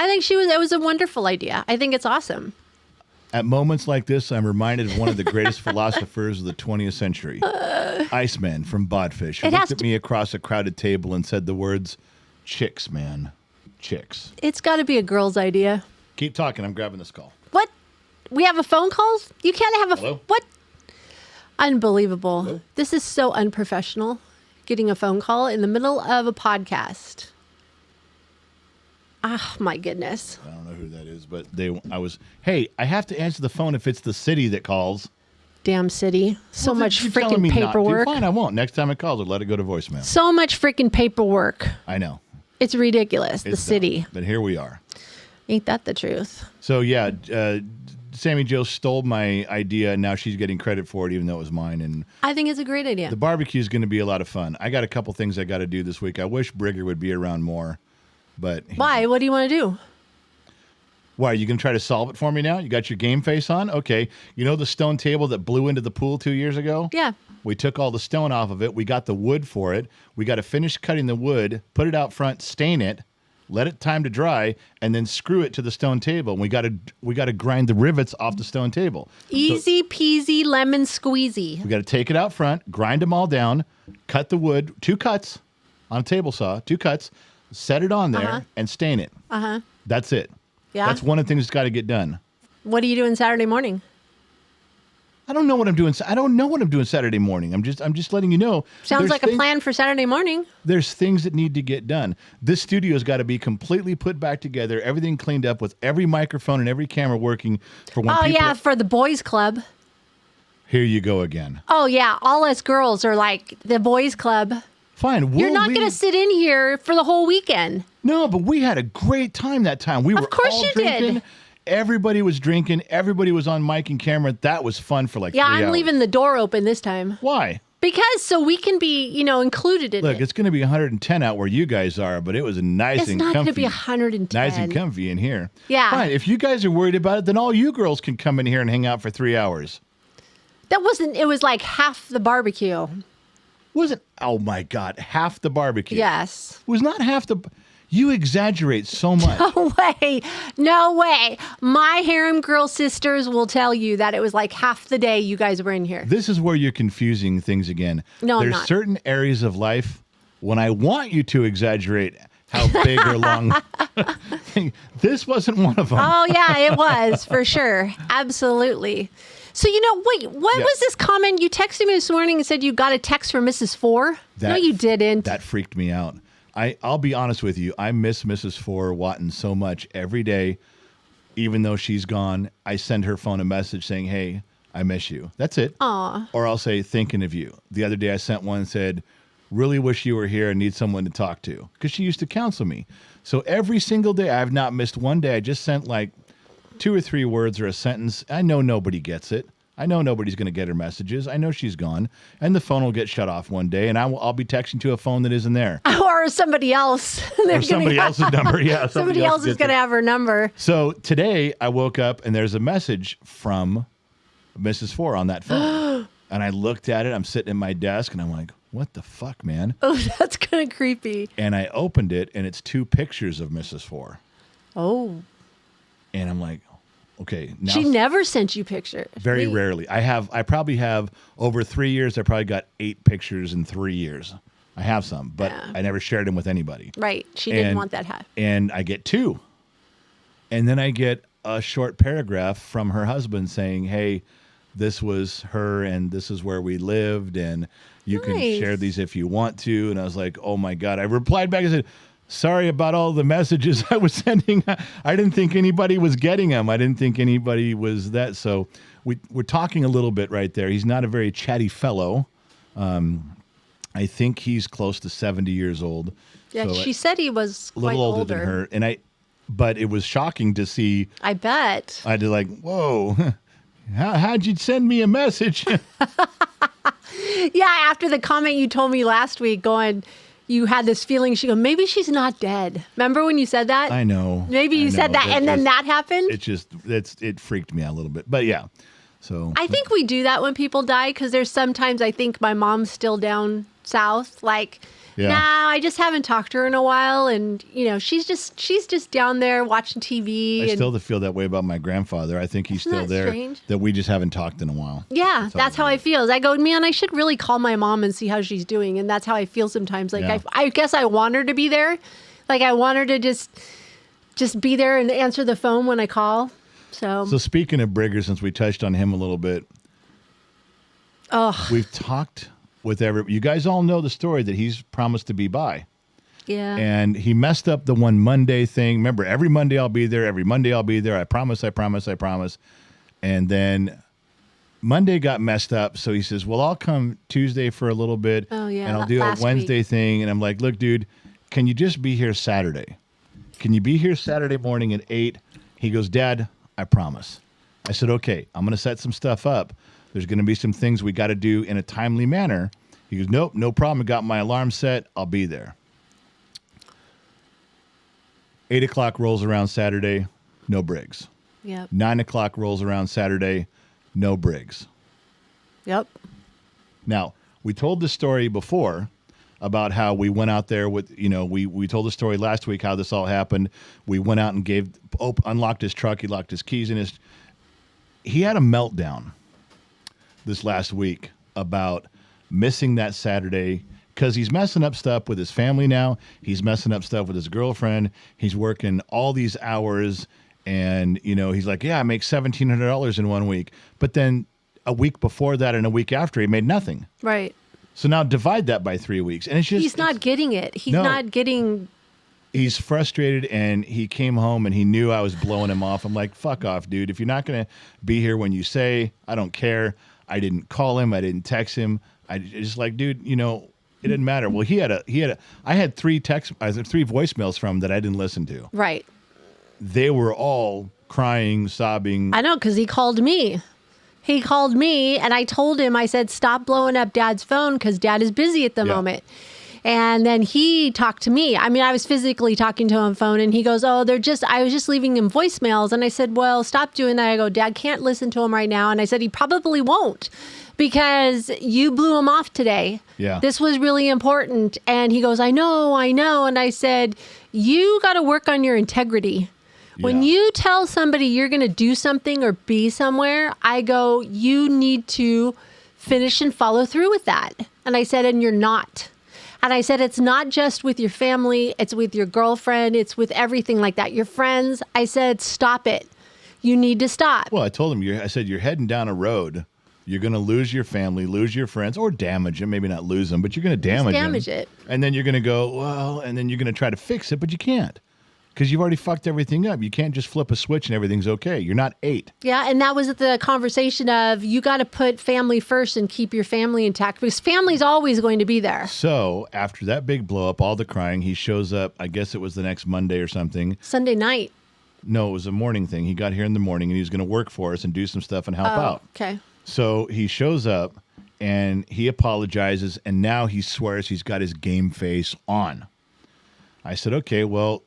think it was a wonderful idea. I think it's awesome. At moments like this, I'm reminded of one of the greatest philosophers of the 20th century, Iceman from Bodfish, who looked at me across a crowded table and said the words, chicks, man, chicks. It's got to be a girl's idea. Keep talking. I'm grabbing this call. What? We have a phone call? You can't have Hello? What? Unbelievable. Hello? This is so unprofessional, getting a phone call in the middle of a podcast. Oh, my goodness. I don't know who that is, but hey, I have to answer the phone if it's the city that calls. Damn city. So much freaking paperwork. Fine, I won't. Next time it calls, I'll let it go to voicemail. So much freaking paperwork. I know. It's ridiculous, the city. But here we are. Ain't that the truth? So, yeah, Sammy Jo stole my idea, and now she's getting credit for it, even though it was mine. And I think it's a great idea. The barbecue is going to be a lot of fun. I got a couple things I got to do this week. I wish Brigger would be around more, but why? What do you want to do? Why, are you going to try to solve it for me now? You got your game face on? Okay. You know the stone table that blew into the pool 2 years ago? Yeah. We took all the stone off of it. We got the wood for it. We got to finish cutting the wood, put it out front, stain it, let it time to dry, and then screw it to the stone table. And we got to grind the rivets off the stone table. Easy peasy lemon squeezy. We got to take it out front, grind them all down, cut the wood, 2 cuts on a table saw, 2 cuts, set it on there, and stain it. That's it. Yeah. That's one of the things that's got to get done. What are you doing Saturday morning? I don't know what I'm doing. I don't know what I'm doing Saturday morning. I'm just letting you know. Sounds like a plan for Saturday morning. There's things that need to get done. This studio's got to be completely put back together, everything cleaned up with every microphone and every camera working for when people... yeah, for the boys club. Here you go again. Oh, yeah. All us girls are like the boys club. Fine. You're not going to sit in here for the whole weekend. No, but we had a great time that time. We were all drinking. Everybody was drinking. Everybody was on mic and camera. That was fun for like 3 hours. Yeah, I'm leaving the door open this time. Why? Because so we can be, included in it. Look, it's going to be 110 out where you guys are, but it was nice and comfy. It's not going to be 110. Nice and comfy in here. Yeah. Fine. If you guys are worried about it, then all you girls can come in here and hang out for 3 hours. It was like half the barbecue. Was it? Oh my God. Half the barbecue. Yes. It was not half the... You exaggerate so much. No way. My harem girl sisters will tell you that it was like half the day you guys were in here. This is where you're confusing things again. No, I'm There's not. certain areas of life when I want you to exaggerate how big or long. This wasn't one of them. Oh, yeah, it was for sure. Absolutely. So, wait, what was this comment? You texted me this morning and said you got a text from Mrs. Four? No, you didn't. That freaked me out. I'll be honest with you. I miss Mrs. Four Watton so much every day. Even though she's gone, I send her phone a message saying, hey, I miss you. That's it. Aw. Or I'll say, thinking of you. The other day I sent one and said, really wish you were here and need someone to talk to. Because she used to counsel me. So every single day, I have not missed one day. I just sent like 2 or 3 words or a sentence. I know nobody gets it. I know nobody's going to get her messages. I know she's gone. And the phone will get shut off one day, and I'll be texting to a phone that isn't there. Or somebody else. Or somebody else's number, yeah. Somebody else is going to have her number. So today, I woke up, and there's a message from Mrs. Four on that phone. And I looked at it. I'm sitting at my desk, and I'm like, what the fuck, man? Oh, that's kind of creepy. And I opened it, and it's 2 pictures of Mrs. Four. Oh. And I'm like, okay. Now she never sent you pictures. Very rarely. I probably have over 3 years. I probably got 8 pictures in 3 years. I have some, but I never shared them with anybody. Right. She didn't want that hat. And I get 2. And then I get a short paragraph from her husband saying, hey, this was her and this is where we lived and you can share these if you want to. And I was like, oh my God. I replied back and said, sorry about all the messages I was sending. I didn't think anybody was getting them. I didn't think anybody was that. So we're talking a little bit right there. He's not a very chatty fellow. I think he's close to 70 years old. Yeah, so she said he was a little older than her. But it was shocking to see. I bet. I did like, whoa, how'd you send me a message? Yeah, after the comment you told me last week going, you had this feeling, she go, maybe she's not dead. Remember when you said that? I know. Maybe you said that and then that happened? It freaked me out a little bit. But yeah, so. I think we do that when people die because there's sometimes I think my mom's still down south. Like, nah, I just haven't talked to her in a while. And, she's just down there watching TV. I still feel that way about my grandfather. I think he's still there. Strange? That we just haven't talked in a while. Yeah, that's how I feel. I go, man, I should really call my mom and see how she's doing. And that's how I feel sometimes. Like, I guess I want her to be there. Like, I want her to just be there and answer the phone when I call. So speaking of Brigger, since we touched on him a little bit, we've talked with you guys all know the story that he's promised to be by. Yeah. And he messed up the one Monday thing. Remember, every Monday I'll be there. Every Monday I'll be there. I promise, I promise, I promise. And then Monday got messed up. So he says, well, I'll come Tuesday for a little bit. Oh, yeah. And I'll do a Wednesday thing. And I'm like, look, dude, can you just be here Saturday? Can you be here Saturday morning at 8? He goes, Dad, I promise. I said, okay, I'm going to set some stuff up. There's going to be some things we got to do in a timely manner. He goes, nope, no problem. I got my alarm set. I'll be there. 8 o'clock rolls around Saturday. no Briggs. Yep. 9 o'clock rolls around Saturday, no Briggs. Yep. Now, we told the story before about how we went out there with, we told the story last week how this all happened. We went out and unlocked his truck. He locked his keys in his. He had a meltdown this last week about missing that Saturday because he's messing up stuff with his family now. He's messing up stuff with his girlfriend. He's working all these hours, and he's like, yeah, I make $1,700 in 1 week. But then a week before that and a week after, he made nothing. Right. So now divide that by 3 weeks, and he's not getting it. He's not getting. He's frustrated, and he came home and he knew I was blowing him off. I'm like, fuck off, dude. If you're not going to be here when you say, I don't care. I didn't call him. I didn't text him. I just like, dude, it didn't matter. Well, I had three voicemails from him that I didn't listen to. Right. They were all crying, sobbing. I know, because he called me. He called me, and I told him, I said, stop blowing up Dad's phone because Dad is busy at the moment. And then he talked to me. I mean, I was physically talking to him on phone, and he goes, I was just leaving him voicemails. And I said, well, stop doing that. I go, Dad can't listen to him right now. And I said, he probably won't because you blew him off today. Yeah. This was really important. And he goes, I know. And I said, you got to work on your integrity. When you tell somebody you're going to do something or be somewhere, I go, you need to finish and follow through with that. And I said, and you're not. And I said, it's not just with your family. It's with your girlfriend. It's with everything like that. Your friends. I said, stop it. You need to stop. Well, I told him, I said, you're heading down a road. You're going to lose your family, lose your friends, or damage them. Maybe not lose them, but you're going to damage it. And then you're going to go, and then you're going to try to fix it, but you can't. Because you've already fucked everything up. You can't just flip a switch and everything's okay. You're not 8. Yeah, and that was the conversation of you got to put family first and keep your family intact because family's always going to be there. So after that big blow up, all the crying, he shows up. I guess it was the next Monday or something. Sunday night. No, it was a morning thing. He got here in the morning and he was going to work for us and do some stuff and help out. Okay. So he shows up and he apologizes and now he swears he's got his game face on. I said, okay, well,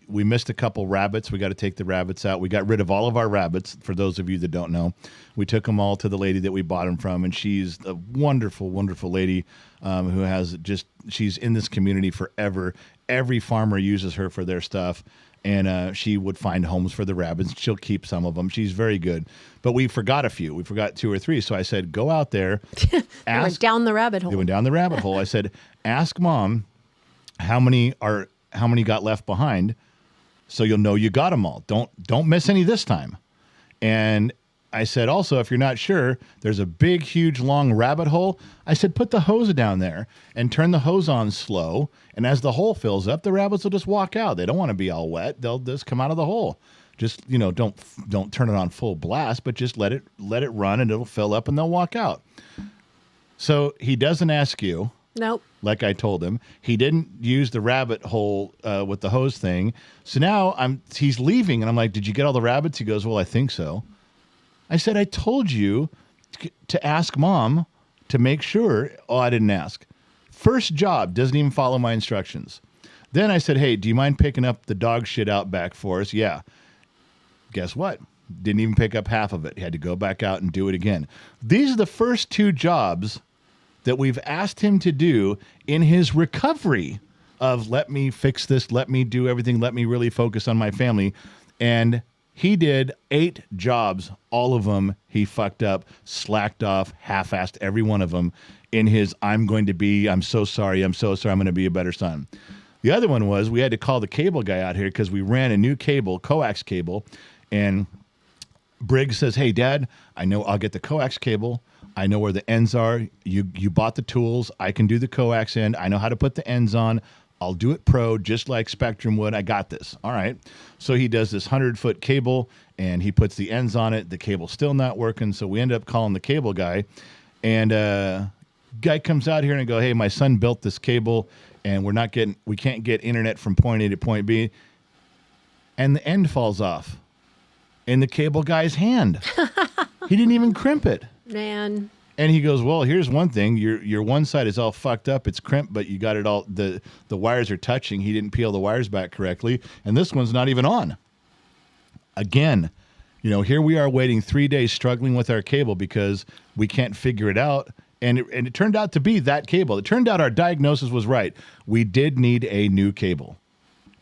we missed a couple rabbits. We got to take the rabbits out. We got rid of all of our rabbits. For those of you that don't know, we took them all to the lady that we bought them from, and she's a wonderful, wonderful lady who has she's in this community forever. Every farmer uses her for their stuff, and she would find homes for the rabbits. She'll keep some of them. She's very good. But we forgot a few. We forgot 2 or 3. So I said, go out there. They went down the rabbit hole. They went down the rabbit hole. I said, ask Mom how many got left behind, so you'll know you got them all. Don't miss any this time. And I said, also, if you're not sure, there's a big, huge, long rabbit hole. I said, put the hose down there and turn the hose on slow. And as the hole fills up, the rabbits will just walk out. They don't want to be all wet. They'll just come out of the hole. Just, don't turn it on full blast, but just let it run and it'll fill up and they'll walk out. So he doesn't ask you. Nope. Like I told him. He didn't use the rabbit hole with the hose thing. So now he's leaving, and I'm like, did you get all the rabbits? He goes, well, I think so. I said, I told you to ask Mom to make sure. Oh, I didn't ask. First job, doesn't even follow my instructions. Then I said, hey, do you mind picking up the dog shit out back for us? Yeah. Guess what? Didn't even pick up half of it. He had to go back out and do it again. These are the first 2 jobs that we've asked him to do in his recovery of let me fix this, let me do everything, let me really focus on my family. And he did 8 jobs. All of them he fucked up, slacked off, half-assed every one of them in his I'm so sorry, I'm going to be a better son. The other one was we had to call the cable guy out here because we ran a new cable, coax cable, and Briggs says, hey, Dad, I know I'll get the coax cable. I know where the ends are. You bought the tools. I can do the coax end. I know how to put the ends on. I'll do it pro, just like Spectrum would. I got this. All right. So he does this 100-foot cable, and he puts the ends on it. The cable's still not working, so we end up calling the cable guy. And guy comes out here and go, hey, my son built this cable, and we can't get internet from point A to point B. And the end falls off in the cable guy's hand. He didn't even crimp it. Man. And he goes, well, here's one thing. Your one side is all fucked up. It's crimped, but you got it all. The wires are touching. He didn't peel the wires back correctly. And this one's not even on. Again, here we are waiting 3 days struggling with our cable because we can't figure it out. And it turned out to be that cable. It turned out our diagnosis was right. We did need a new cable.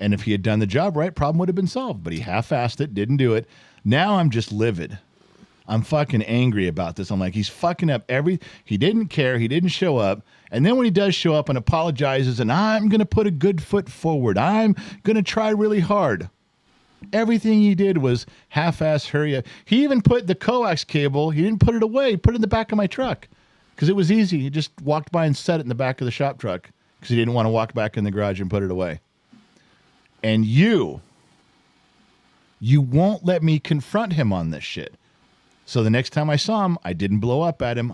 And if he had done the job right, problem would have been solved. But he half-assed it, didn't do it. Now I'm just livid. I'm fucking angry about this. I'm like, he's fucking up he didn't care. He didn't show up. And then when he does show up and apologizes and I'm going to put a good foot forward, I'm going to try really hard. Everything he did was half-ass hurry up. He even put the coax cable, he didn't put it away. He put it in the back of my truck because it was easy. He just walked by and set it in the back of the shop truck because he didn't want to walk back in the garage and put it away. And you won't let me confront him on this shit. So the next time I saw him, I didn't blow up at him.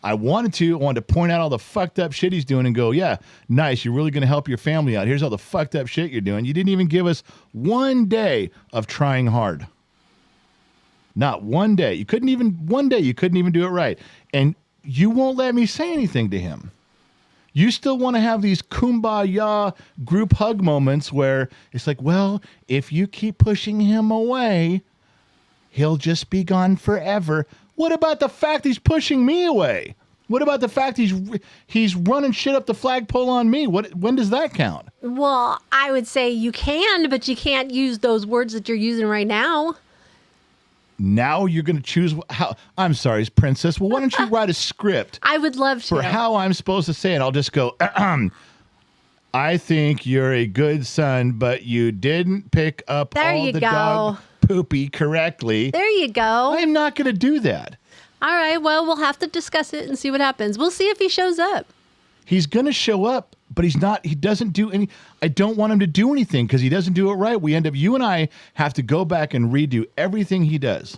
I wanted to point out all the fucked up shit he's doing and go, yeah, nice. You're really going to help your family out. Here's all the fucked up shit you're doing. You didn't even give us 1 day of trying hard. Not 1 day. One day you couldn't even do it right. And you won't let me say anything to him. You still want to have these kumbaya group hug moments where it's like, well, if you keep pushing him away, he'll just be gone forever. What about the fact he's pushing me away? What about the fact he's running shit up the flagpole on me? When does that count? Well, I would say you can, but you can't use those words that you're using right now. Now you're going to choose how. I'm sorry, Princess. Well, why don't you write a script? I would love to. For how I'm supposed to say it. I'll just go, I think you're a good son, but you didn't pick up all the dog poopy correctly. There you go. I'm not going to do that. All right. Well, we'll have to discuss it and see what happens. We'll see if he shows up. He's going to show up, but he doesn't do any. I don't want him to do anything because he doesn't do it right. You and I have to go back and redo everything he does.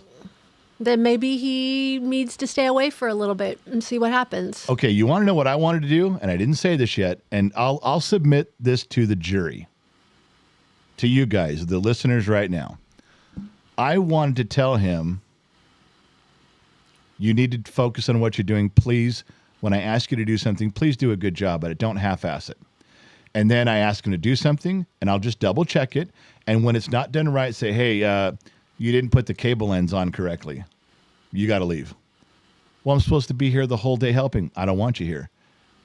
Then maybe he needs to stay away for a little bit and see what happens. Okay. You want to know what I wanted to do? And I didn't say this yet. And I'll submit this to the jury, to you guys, the listeners right now. I wanted to tell him, you need to focus on what you're doing. Please, when I ask you to do something, please do a good job at it. Don't half-ass it. And then I ask him to do something, and I'll just double-check it. And when it's not done right, say, hey, you didn't put the cable ends on correctly. You got to leave. Well, I'm supposed to be here the whole day helping. I don't want you here.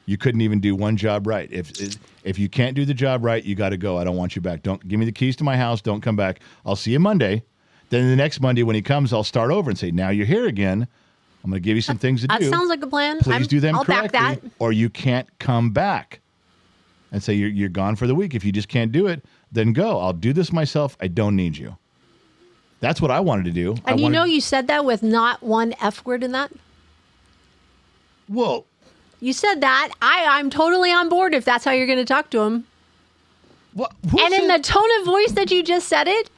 You couldn't even do one job right. If you can't do the job right, you got to go. I don't want you back. Don't give me the keys to my house. Don't come back. I'll see you Monday. Then the next Monday when he comes, I'll start over and say, now you're here again. I'm going to give you some things to do. That sounds like a plan. Please do them I'll correctly, back that. or you can't come back. And say you're gone for the week. If you just can't do it, then go. I'll do this myself. I don't need you. That's what I wanted to do. And you said that with not one F word in that? Well, you said that. I'm totally on board if that's how you're going to talk to him. In the tone of voice that you just said it,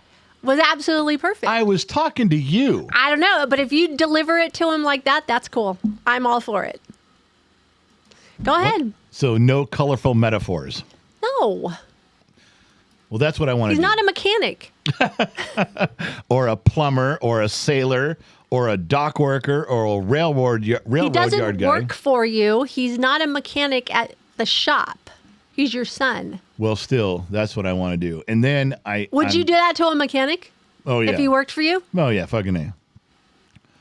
was absolutely perfect. I was talking to you. I don't know, but if you deliver it to him like that, that's cool. I'm all for it. Go ahead. So no colorful metaphors. No. Well, that's what I want to do. He's not a mechanic. Or a plumber, or a sailor, or a dock worker, or a railroad yard guy. He doesn't work for you. He's not a mechanic at the shop. He's your son. Well, still, that's what I want to do. And then Would you do that to a mechanic? Oh, yeah. If he worked for you? Oh, yeah, fucking A.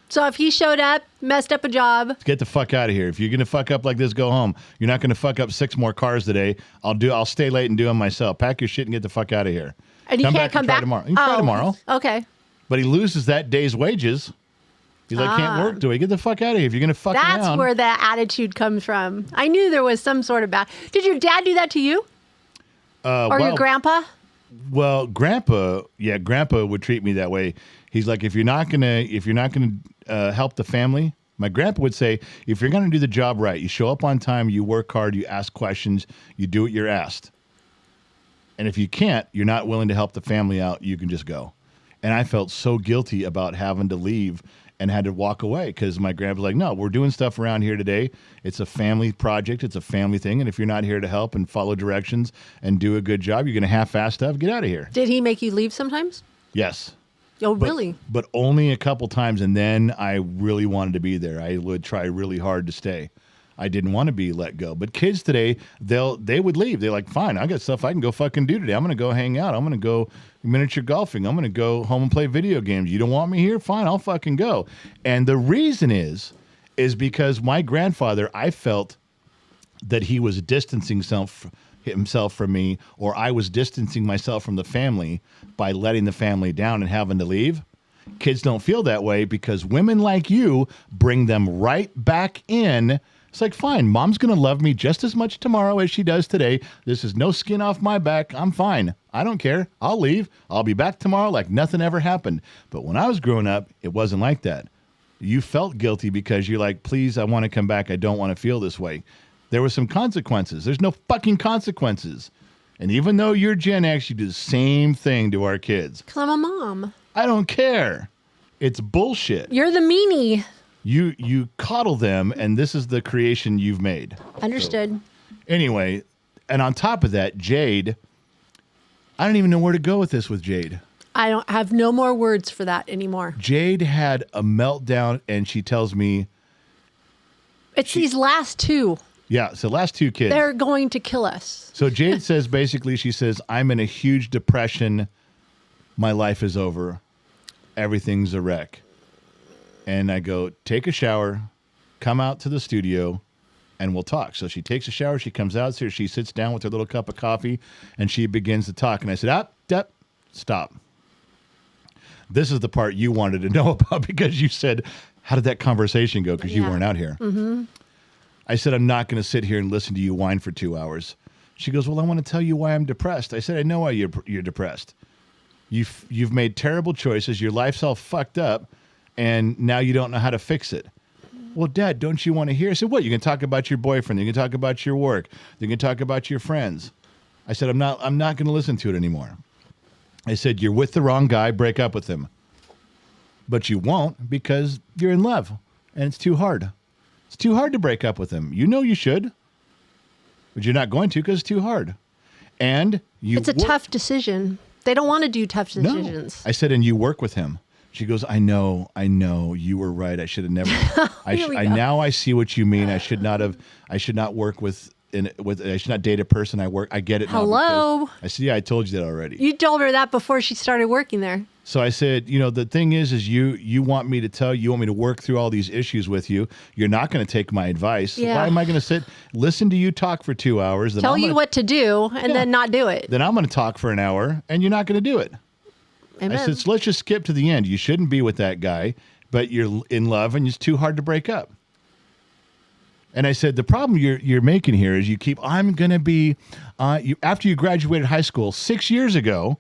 So if he showed up, messed up a job. Get the fuck out of here. If you're going to fuck up like this, go home. You're not going to fuck up 6 more cars today. I'll stay late and do them myself. Pack your shit and get the fuck out of here. And you can't come back tomorrow. You can try tomorrow. Okay. But he loses that day's wages. He's like, can't work, do we? Get the fuck out of here. If you're going to fuck around. That's where that attitude comes from. I knew there was some sort of Did your dad do that to you? Or your grandpa? Well, Grandpa would treat me that way. He's like, if you're not gonna help the family, my grandpa would say, if you're gonna do the job right, you show up on time, you work hard, you ask questions, you do what you're asked. And if you can't, you're not willing to help the family out, you can just go. And I felt so guilty about having to leave and had to walk away because my grandpa was like, no, we're doing stuff around here today. It's a family project. It's a family thing. And if you're not here to help and follow directions and do a good job, you're going to half-ass stuff. Get out of here. Did he make you leave sometimes? Yes. Oh, really? But only a couple times. And then I really wanted to be there. I would try really hard to stay. I didn't want to be let go. But kids today, they would leave. They're like, fine, I got stuff I can go fucking do today. I'm going to go hang out. I'm going to go miniature golfing. I'm going to go home and play video games. You don't want me here? Fine, I'll fucking go. And the reason is because my grandfather, I felt that he was distancing himself from me, or I was distancing myself from the family by letting the family down and having to leave. Kids don't feel that way because women like you bring them right back in. It's like, fine, mom's going to love me just as much tomorrow as she does today. This is no skin off my back. I'm fine. I don't care. I'll leave. I'll be back tomorrow like nothing ever happened. But when I was growing up, it wasn't like that. You felt guilty because you're like, please, I want to come back. I don't want to feel this way. There were some consequences. There's no fucking consequences. And even though you're Gen X, you do the same thing to our kids. Because I'm a mom. I don't care. It's bullshit. You're the meanie. You coddle them, and this is the creation you've made. Understood. So, anyway, and on top of that, Jade, I don't even know where to go with this with Jade. I don't have no more words for that anymore. Jade had a meltdown, and she tells me... It's these last two. Yeah, so last two kids. They're going to kill us. So Jade says, basically, she says, I'm in a huge depression. My life is over. Everything's a wreck. And I go, take a shower, come out to the studio, and we'll talk. So she takes a shower. She comes out here. She sits down with her little cup of coffee, and she begins to talk. And I said, stop. This is the part you wanted to know about because you said, how did that conversation go? Because you weren't out here. Mm-hmm. I said, I'm not going to sit here and listen to you whine for 2 hours. She goes, well, I want to tell you why I'm depressed. I said, I know why you're depressed. You've made terrible choices. Your life's all fucked up, and now you don't know how to fix it. Well, Dad, don't you want to hear? I said, what? You can talk about your boyfriend. You can talk about your work. You can talk about your friends. I said, I'm not going to listen to it anymore. I said, you're with the wrong guy. Break up with him. But you won't because you're in love, and it's too hard. It's too hard to break up with him. You know you should, but you're not going to because it's too hard. And it's a tough decision. They don't want to do tough decisions. No. I said, and you work with him. She goes, I know, you were right. I should have never. Now I see what you mean. I should not work I should not date a person I get it now. Hello. I said, yeah, I told you that already. You told her that before she started working there. So I said, the thing is you want me to tell you, want me to work through all these issues with you. You're not going to take my advice. Yeah. Why am I going to listen to you talk for 2 hours? Then tell you what to do and then not do it. Then I'm going to talk for an hour and you're not going to do it. Amen. I said, so let's just skip to the end. You shouldn't be with that guy, but you're in love and it's too hard to break up. And I said, the problem you're making here is I'm going to be, after you graduated high school 6 years ago,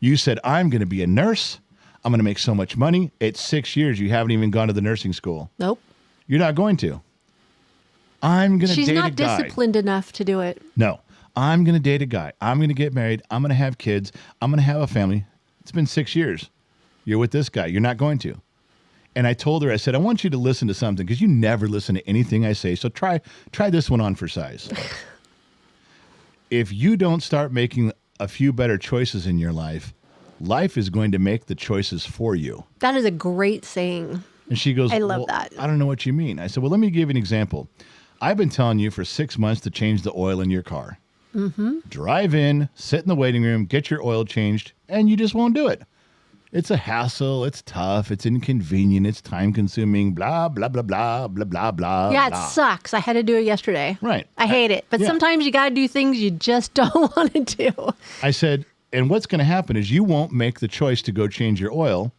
you said, I'm going to be a nurse. I'm going to make so much money. It's 6 years. You haven't even gone to the nursing school. Nope. You're not going to. I'm going to date a guy. She's not disciplined enough to do it. No. I'm going to date a guy. I'm going to get married. I'm going to have kids. I'm going to have a family. It's been 6 years. You're with this guy. You're not going to. And I told her, I said, I want you to listen to something because you never listen to anything I say. So try this one on for size. If you don't start making a few better choices in your life is going to make the choices for you. That is a great saying. And she goes, I love that. I don't know what you mean. I said, well, let me give you an example. I've been telling you for 6 months to change the oil in your car. Mm-hmm. Drive in, sit in the waiting room, get your oil changed, and you just won't do it. It's a hassle. It's tough. It's inconvenient. It's time consuming. Blah, blah, blah, blah, blah, blah, blah. Yeah, blah. it sucks. I had to do it yesterday. Right. I hate it. But sometimes you got to do things you just don't want to do. I said, and what's going to happen is you won't make the choice to go change your oil,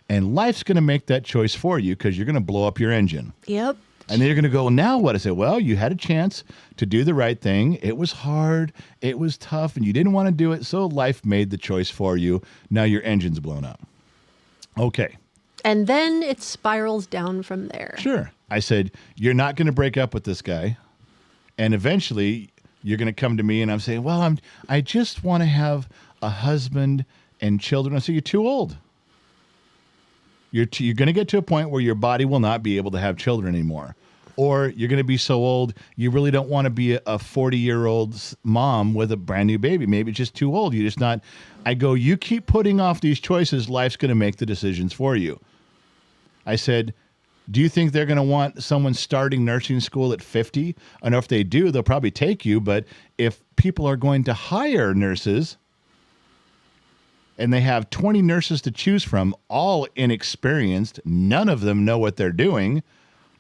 and life's going to make that choice for you because you're going to blow up your engine. Yep. And then you're going to go, now what? I said, well, you had a chance to do the right thing. It was hard. It was tough, and you didn't want to do it, so life made the choice for you. Now your engine's blown up. Okay. And then it spirals down from there. Sure. I said, you're not going to break up with this guy, and eventually you're going to come to me, and I'm saying, well, I just want to have a husband and children. I said, you're too old. You're going to get to a point where your body will not be able to have children anymore. Or you're going to be so old, you really don't want to be a 40-year-old mom with a brand new baby. Maybe it's just too old. You're just not. I go, you keep putting off these choices, life's going to make the decisions for you. I said, Do you think they're going to want someone starting nursing school at 50? And if they do, they'll probably take you. But if people are going to hire nurses and they have 20 nurses to choose from, all inexperienced, none of them know what they're doing,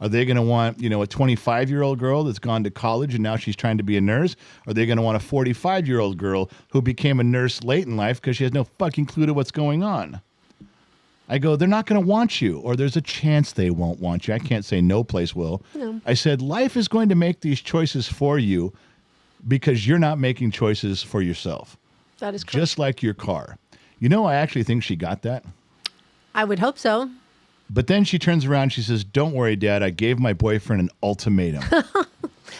are they going to want, a 25-year-old girl that's gone to college and now she's trying to be a nurse? Or are they going to want a 45-year-old girl who became a nurse late in life because she has no fucking clue to what's going on? I go, they're not going to want you, or there's a chance they won't want you. I can't say no place will. No. I said, life is going to make these choices for you because you're not making choices for yourself. That is correct. Just like your car. I actually think she got that. I would hope so. But then she turns around, she says, don't worry, Dad, I gave my boyfriend an ultimatum.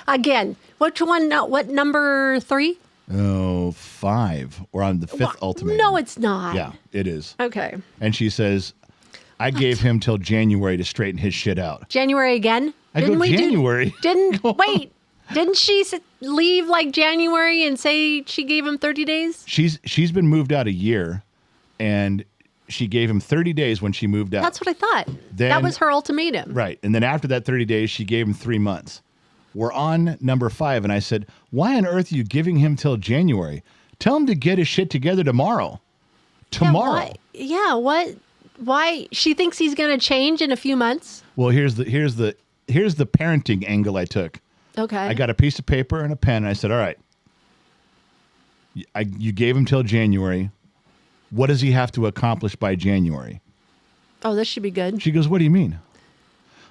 Again, which one? What, number 3? Oh, 5. We're on the 5th ultimatum. No, it's not. Yeah, it is. Okay. And she says, I gave him till January to straighten his shit out. January again? I go, January? Wait, didn't she leave like January and say she gave him 30 days? She's been moved out a year, and she gave him 30 days when she moved out. That's what I thought. That was her ultimatum. Right. And then after that 30 days, she gave him 3 months. We're on number 5, and I said, why on earth are you giving him till January? Tell him to get his shit together tomorrow. Tomorrow. Yeah, what? Why? She thinks he's going to change in a few months? Well, here's the parenting angle I took. Okay. I got a piece of paper and a pen, and I said, all right, you gave him till January. What does he have to accomplish by January? Oh, this should be good. She goes, what do you mean?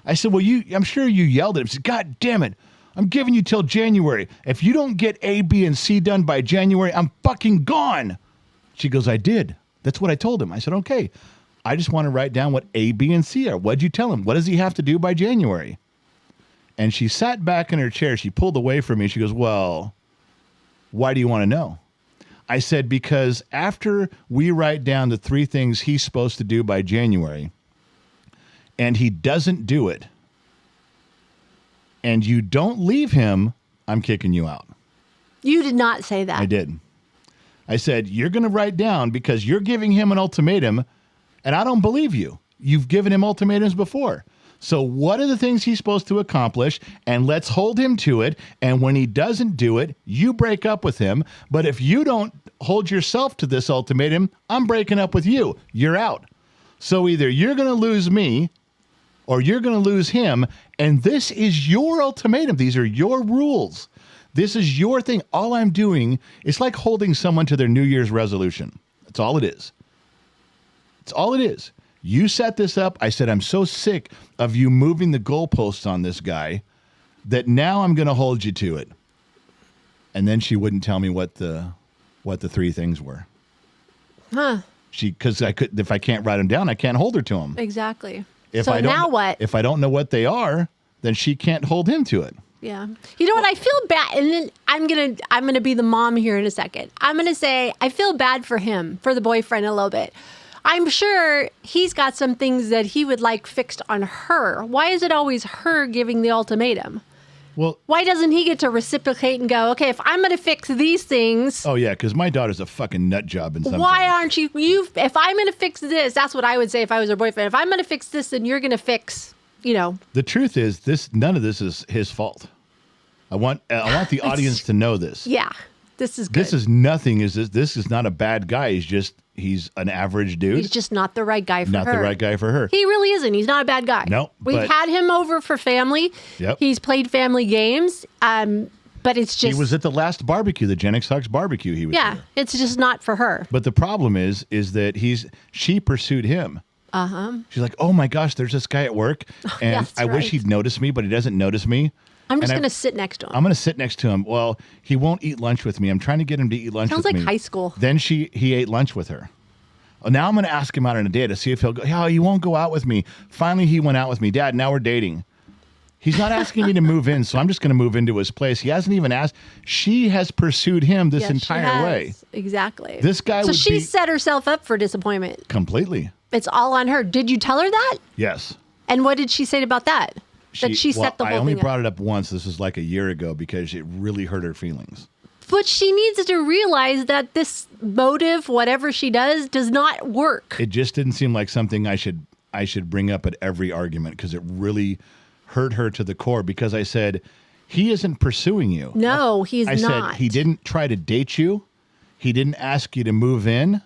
I said, well, I'm sure you yelled at him. She said, God damn it. I'm giving you till January. If you don't get A, B, and C done by January, I'm fucking gone. She goes, I did. That's what I told him. I said, okay. I just want to write down what A, B, and C are. What'd you tell him? What does he have to do by January? And she sat back in her chair. She pulled away from me. She goes, well, why do you want to know? I said, because after we write down the 3 things he's supposed to do by January, and he doesn't do it, and you don't leave him, I'm kicking you out. You did not say that. I did. I said, you're going to write down because you're giving him an ultimatum, and I don't believe you. You've given him ultimatums before. So what are the things he's supposed to accomplish? And let's hold him to it. And when he doesn't do it, you break up with him. But if you don't hold yourself to this ultimatum, I'm breaking up with you. You're out. So either you're going to lose me or you're going to lose him. And this is your ultimatum. These are your rules. This is your thing. All I'm doing is like holding someone to their New Year's resolution. That's all it is. It's all it is. You set this up. I said, I'm so sick of you moving the goalposts on this guy that now I'm going to hold you to it. And then she wouldn't tell me what the 3 things were. Huh. Because if I can't write them down, I can't hold her to them. Exactly. So now what? If I don't know what they are, then she can't hold him to it. Yeah. You know what? I feel bad. And then I'm going to be the mom here in a second. I'm going to say, I feel bad for him, for the boyfriend a little bit. I'm sure he's got some things that he would like fixed on her. Why is it always her giving the ultimatum? Well, why doesn't he get to reciprocate and go, okay, if I'm going to fix these things. Oh, yeah, because my daughter's a fucking nut job in some Why things. aren't you, if I'm going to fix this, that's what I would say if I was her boyfriend. If I'm going to fix this, then you're going to fix, The truth is, none of this is his fault. I want the audience to know this. Yeah, this is good. This is nothing. This is not a bad guy. He's an average dude. He's just not the right guy for her. Not the right guy for her. He really isn't. He's not a bad guy. No. We've had him over for family. Yep. He's played family games. But it's just. He was at the last barbecue, the Gen X Hugs barbecue. He was. Yeah, there. It's just not for her. But the problem is that she pursued him. She's like, oh my gosh, there's this guy at work, and I wish he'd notice me, but he doesn't notice me. I'm just going to sit next to him. I'm going to sit next to him. Well, he won't eat lunch with me. I'm trying to get him to eat lunch with me. Sounds like high school. Then he ate lunch with her. Now I'm going to ask him out on a date to see if he'll go. Yeah, he won't go out with me. Finally, he went out with me. Dad, now we're dating. He's not asking me to move in, so I'm just going to move into his place. He hasn't even asked. She has pursued him this entire way. Exactly. This guy So she set herself up for disappointment. Completely. It's all on her. Did you tell her that? Yes. And what did she say about that? That she set the whole thing up? I only brought it up once. This was like a year ago because it really hurt her feelings. But she needs to realize that this motive, whatever she does not work. It just didn't seem like something I should I should bring up at every argument because it really hurt her to the core because I said, he isn't pursuing you. No, he's not. I said, he didn't try to date you. He didn't ask you to move in.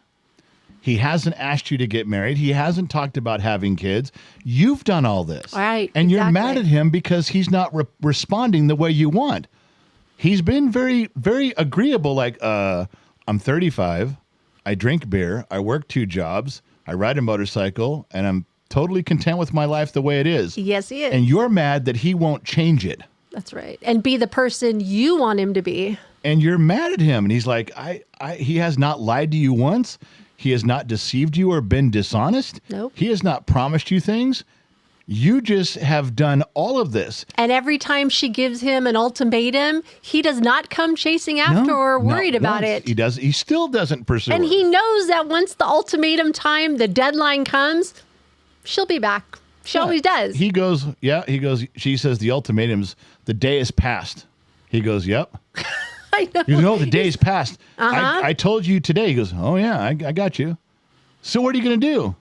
He hasn't asked you to get married. He hasn't talked about having kids. You've done all this. Right. And exactly. you're mad at him because he's not responding the way you want. He's been very, very agreeable. Like, I'm 35. I drink beer. I work 2 jobs. I ride a motorcycle. And I'm totally content with my life the way it is. Yes, he is. And you're mad that he won't change it. That's right. And be the person you want him to be. And you're mad at him. And he's like, he has not lied to you once. He has not deceived you or been dishonest. Nope. He has not promised you things. You just have done all of this. And every time she gives him an ultimatum, he does not come chasing after or worried about it. He does. He still doesn't pursue And her. he knows that once the ultimatum time, the deadline comes, she'll be back. She always does. He goes, she says the ultimatums, the day is past. He goes, yep. I know. You know, the day's passed. Uh-huh. I told you today. He goes, oh, yeah, I got you. So what are you going to do?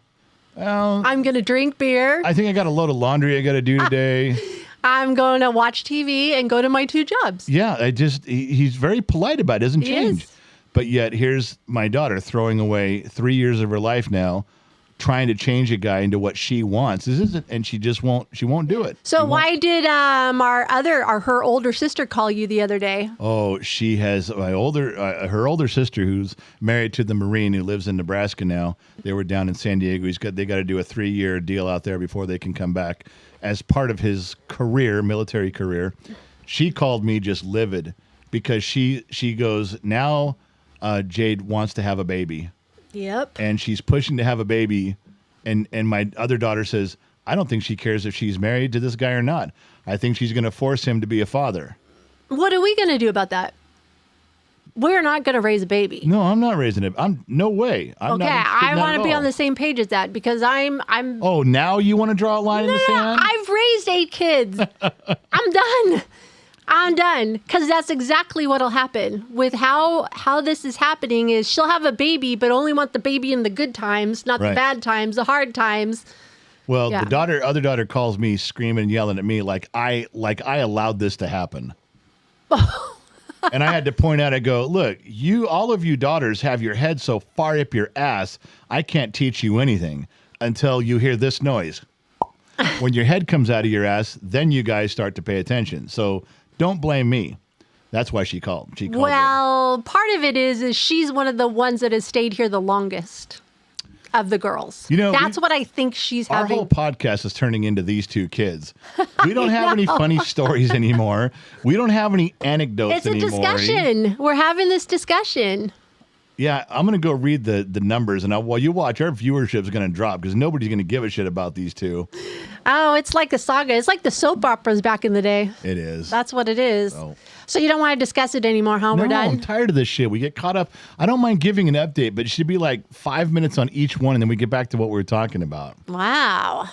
Well, I'm going to drink beer. I think I got a load of laundry I got to do today. I'm going to watch TV and go to my 2 jobs. Yeah, he's very polite about it. Doesn't change. Is. But yet here's my daughter throwing away 3 years of her life now, trying to change a guy into what she wants. This isn't, and she just won't do it. So why did her older sister call you the other day? Oh, she has her older sister who's married to the Marine who lives in Nebraska now. They were down in San Diego. They got to do a 3-year deal out there before they can come back as part of his military career. She called me just livid because she goes, now Jade wants to have a baby. Yep. And she's pushing to have a baby. And my other daughter says, I don't think she cares if she's married to this guy or not. I think she's going to force him to be a father. What are we going to do about that? We're not going to raise a baby. No, I'm not raising it. No way. I'm okay, not I want to be on the same page as that because I'm. Oh, now you want to draw a line in the sand? I've raised 8 kids. I'm done because that's exactly what'll happen with how this is happening is she'll have a baby, but only want the baby in the good times, not the bad times, the hard times. Well, the other daughter calls me screaming and yelling at me like I allowed this to happen. And I had to point out, I go, look, all of you daughters have your head so far up your ass, I can't teach you anything until you hear this noise. When your head comes out of your ass, then you guys start to pay attention. So don't blame me. That's why she called. Well, part of it is she's one of the ones that has stayed here the longest of the girls. That's what I think she's our having. Our whole podcast is turning into these 2 kids. We don't have any funny stories anymore. We don't have any anecdotes anymore. It's a discussion. We're having this discussion. Yeah, I'm going to go read the numbers, and while you watch, our viewership is going to drop because nobody's going to give a shit about these 2. Oh, it's like a saga. It's like the soap operas back in the day. It is. That's what it is. So you don't want to discuss it anymore, huh? We're done? I'm tired of this shit. We get caught up. I don't mind giving an update, but it should be like 5 minutes on each one, and then we get back to what we were talking about. Wow.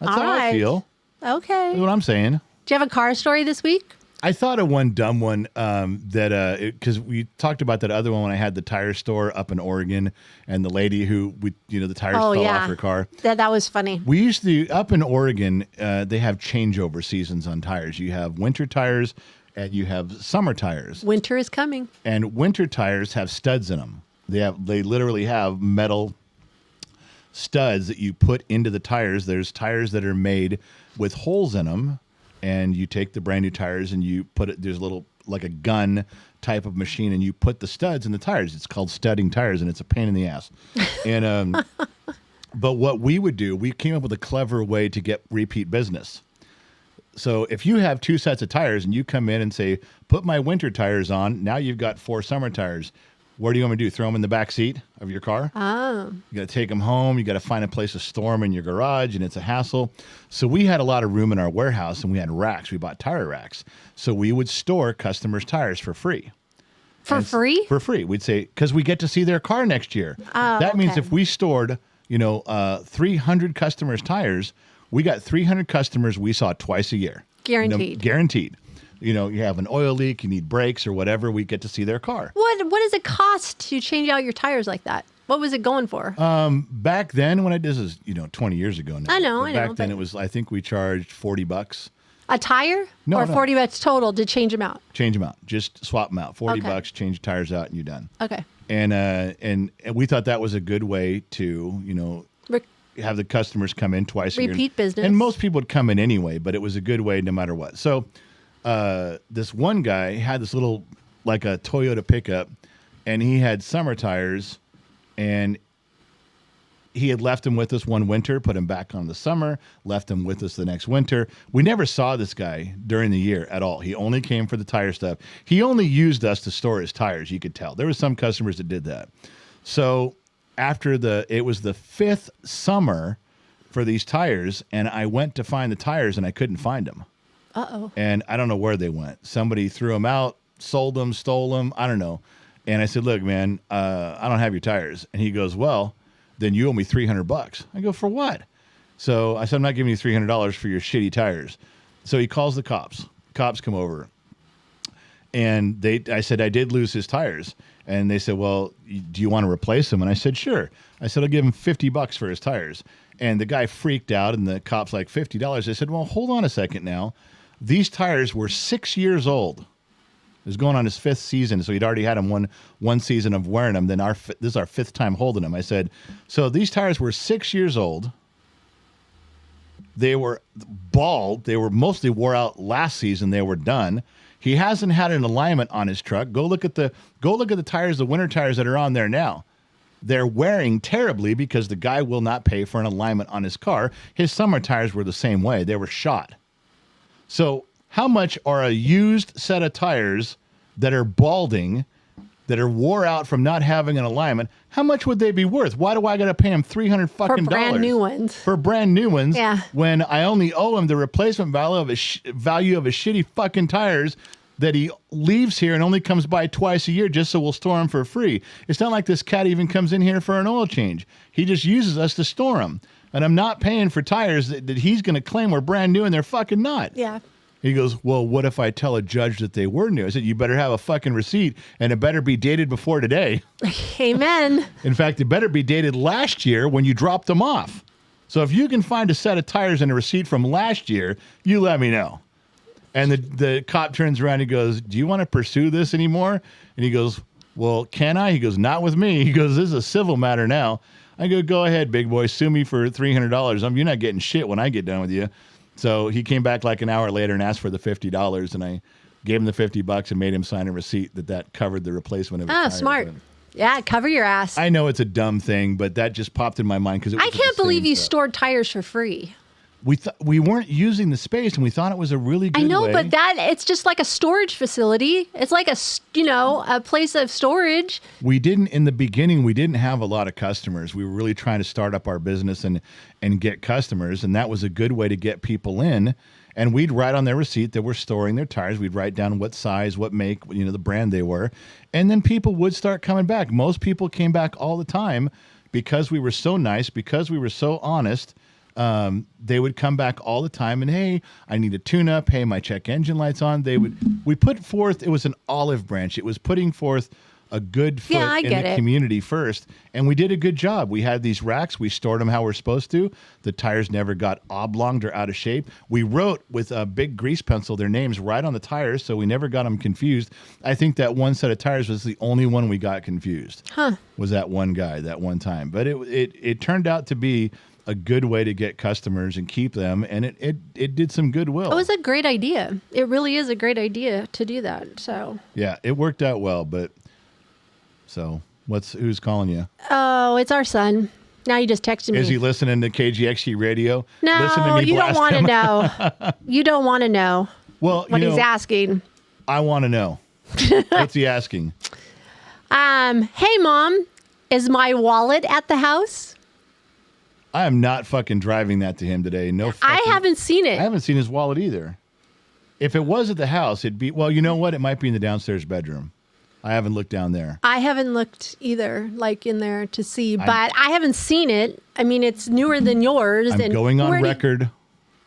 That's how I feel. Okay. That's what I'm saying. Do you have a car story this week? I thought of one dumb one because we talked about that other one when I had the tire store up in Oregon and the lady who the tires fell off her car. That was funny. We used to up in Oregon. They have changeover seasons on tires. You have winter tires and you have summer tires. Winter is coming. And winter tires have studs in them. They literally have metal studs that you put into the tires. There's tires that are made with holes in them. And you take the brand new tires and you put it, there's a little, like a gun type of machine, and you put the studs in the tires. It's called studding tires, and it's a pain in the ass. And but what we would do, we came up with a clever way to get repeat business. So if you have 2 sets of tires and you come in and say, put my winter tires on, now you've got 4 summer tires. What do you want me to do? Throw them in the back seat of your car? Oh. You got to take them home. You got to find a place to store them in your garage, and it's a hassle. So we had a lot of room in our warehouse, and we had racks. We bought tire racks. So we would store customers' tires for free. For free? For free. We'd say, because we get to see their car next year. Oh, that means if we stored, 300 customers' tires, we got 300 customers we saw twice a year. Guaranteed. Guaranteed. You have an oil leak, you need brakes or whatever, we get to see their car. What does it cost to change out your tires like that? What was it going for? Back then, this is 20 years ago now. I know. Back then, it was. I think we charged $40. A tire? No, or no. $40 total to change them out? Change them out. Just swap them out. $40, Okay. change the tires out, and you're done. Okay. And we thought that was a good way to, have the customers come in twice a year. Repeat business. And most people would come in anyway, but it was a good way no matter what. So this one guy had this little, like a Toyota pickup, and he had summer tires, and he had left them with us one winter, put him back on the summer, left them with us the next winter. We never saw this guy during the year at all. He only came for the tire stuff. He only used us to store his tires, you could tell. There were some customers that did that. So after it was the 5th summer for these tires, and I went to find the tires, and I couldn't find them. Uh-oh. And I don't know where they went. Somebody threw them out, sold them, stole them. I don't know. And I said, look, man, I don't have your tires. And he goes, well, then you owe me $300. I go, for what? So I said, I'm not giving you $300 for your shitty tires. So he calls the cops. Cops come over. And I said, I did lose his tires. And they said, well, do you want to replace them? And I said, sure. I said, I'll give him $50 for his tires. And the guy freaked out, and the cop's like, $50. I said, well, hold on a second now. These tires were 6 years old. It was going on his 5th season, so he'd already had them one season of wearing them. Then this is our 5th time holding them. I said, so these tires were 6 years old. They were bald. They were mostly wore out last season. They were done. He hasn't had an alignment on his truck. Go look at the tires, the winter tires that are on there now. They're wearing terribly because the guy will not pay for an alignment on his car. His summer tires were the same way. They were shot. So how much are a used set of tires that are balding, that are wore out from not having an alignment, how much would they be worth? Why do I got to pay him $300 fucking For brand new ones. For brand new ones. Yeah. When I only owe him the replacement value of his shitty fucking tires that he leaves here and only comes by twice a year just so we'll store them for free. It's not like this cat even comes in here for an oil change. He just uses us to store them. And I'm not paying for tires that he's going to claim were brand new, and they're fucking not. Yeah. He goes, well, what if I tell a judge that they were new? I said, you better have a fucking receipt, and it better be dated before today. Amen. In fact, it better be dated last year when you dropped them off. So if you can find a set of tires and a receipt from last year, you let me know. And the cop turns around and he goes, do you want to pursue this anymore? And he goes, well, can I? He goes, not with me. He goes, this is a civil matter now. I go ahead, big boy, sue me for $300. You're not getting shit when I get done with you. So he came back like an hour later and asked for the $50, and I gave him the $50 and made him sign a receipt that covered the replacement of his tires. Smart. Yeah, cover your ass. I know it's a dumb thing, but that just popped in my mind because I can't believe you stored tires for free. We weren't using the space, and we thought it was a really good way. I know, but it's just like a storage facility. It's like a place of storage. In the beginning, we didn't have a lot of customers. We were really trying to start up our business and get customers, and that was a good way to get people in. And we'd write on their receipt that we're storing their tires. We'd write down what size, what make, the brand they were. And then people would start coming back. Most people came back all the time because we were so nice, because we were so honest. They would come back all the time and, hey, I need a tune-up. Hey, my check engine light's on. We put forth, it was an olive branch. It was putting forth a good foot in the community first. And we did a good job. We had these racks. We stored them how we're supposed to. The tires never got oblonged or out of shape. We wrote with a big grease pencil their names right on the tires, so we never got them confused. I think that one set of tires was the only one we got confused. Was that one guy that one time. But it turned out to be a good way to get customers and keep them, and it did some goodwill. It was a great idea. It really is a great idea to do that. So yeah, it worked out well. But so who's calling you? Oh, it's our son. Now you just texted me. Is he listening to KGXG radio? No, Listen to me you don't want to know. You don't want to know. Well, what he's asking. I want to know. What's he asking? Hey, Mom, is my wallet at the house? I am not fucking driving that to him today. No, I haven't seen it. I haven't seen his wallet either. If it was at the house, it'd be, well, you know what? It might be in the downstairs bedroom. I haven't looked down there. I haven't looked either, like in there to see, but I haven't seen it. I mean, it's newer than yours. I'm going on record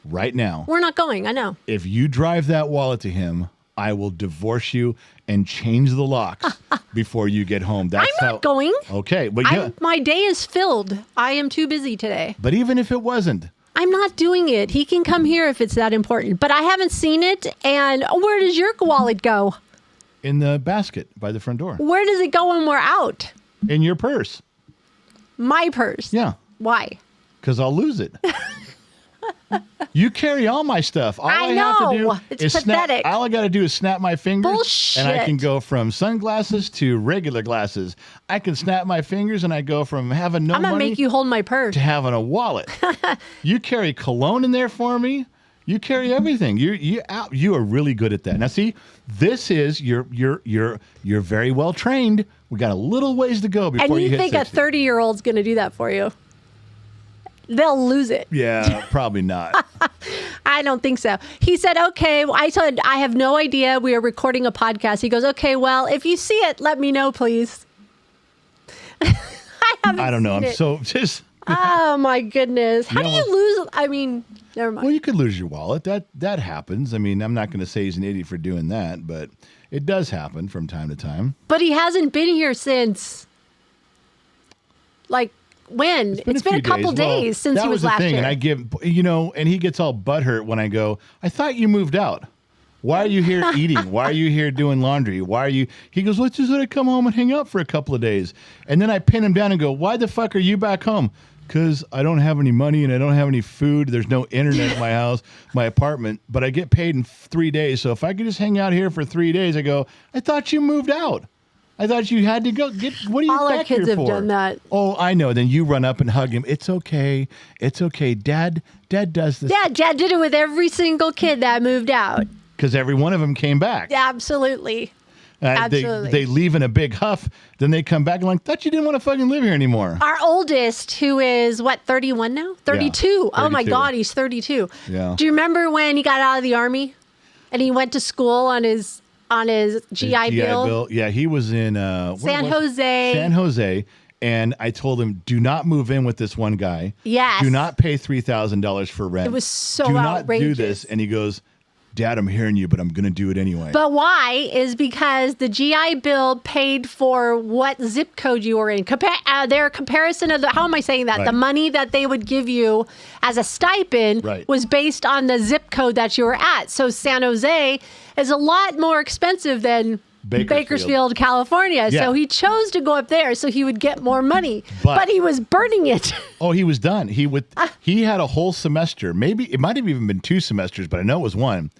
right now. We're not going, I know. If you drive that wallet to him, I will divorce you and change the locks before you get home. That's I'm not going. Okay. But my day is filled. I am too busy today. But even if it wasn't. I'm not doing it. He can come here if it's that important. But I haven't seen it. And where does your wallet go? In the basket by the front door. Where does it go when we're out? In your purse. My purse? Yeah. Why? Because I'll lose it. You carry all my stuff. All I know. have to do it's is pathetic. All I got to do is snap my fingers. Bullshit. And I can go from sunglasses to regular glasses. I can snap my fingers and I go from having no I'm going to money make you hold my purse. to having a wallet. You carry cologne in there for me. You carry everything. You are really good at that. Now see, this is you're very well trained. We got a little ways to go before you hit 60. And you think a 30-year-old's going to do that for you? They'll lose it. Yeah, probably not. I don't think so. He said, okay. I said, I have no idea. We are recording a podcast. He goes, okay, well, if you see it, let me know, please. I don't know. I'm so just. Oh, my goodness. How do you lose? I mean, never mind. Well, you could lose your wallet. That happens. I mean, I'm not going to say he's an idiot for doing that, but it does happen from time to time. But he hasn't been here since, like, when? It's been a couple days since he was last thing, here. and I give, and he gets all butthurt when I go, I thought you moved out. Why are you here eating? Why are you here doing laundry? Why are you? He goes, let's just let it come home and hang out for a couple of days. And then I pin him down and go, why the fuck are you back home? Because I don't have any money and I don't have any food. There's no internet in my house, my apartment, but I get paid in 3 days. So if I could just hang out here for 3 days, I go, I thought you moved out. I thought you had to go get. What are you All our back here kids have for? done that. Oh, I know. Then you run up and hug him. It's okay. It's okay. Dad does this. Yeah, Dad did it with every single kid that moved out. Because every one of them came back. Absolutely. Absolutely. They leave in a big huff. Then they come back and like, thought you didn't want to fucking live here anymore. Our oldest, who is, 31 now? 32. Yeah, Oh, my 32. God, he's 32. Yeah. Do you remember when he got out of the Army and he went to school on his GI Bill? Yeah, he was in San Jose. San Jose. And I told him, do not move in with this one guy. Yes. Do not pay $3,000 for rent. It was so do outrageous. not do this. And he goes, Dad, I'm hearing you, but I'm going to do it anyway. But why is because the GI Bill paid for what zip code you were in. Their comparison of how am I saying that? Right. The money that they would give you as a stipend was based on the zip code that you were at. So San Jose is a lot more expensive than Bakersfield, California. Yeah. So he chose to go up there so he would get more money. But he was burning it. Oh, he was done. He had a whole semester. Maybe it might have even been 2 semesters, but I know it was one.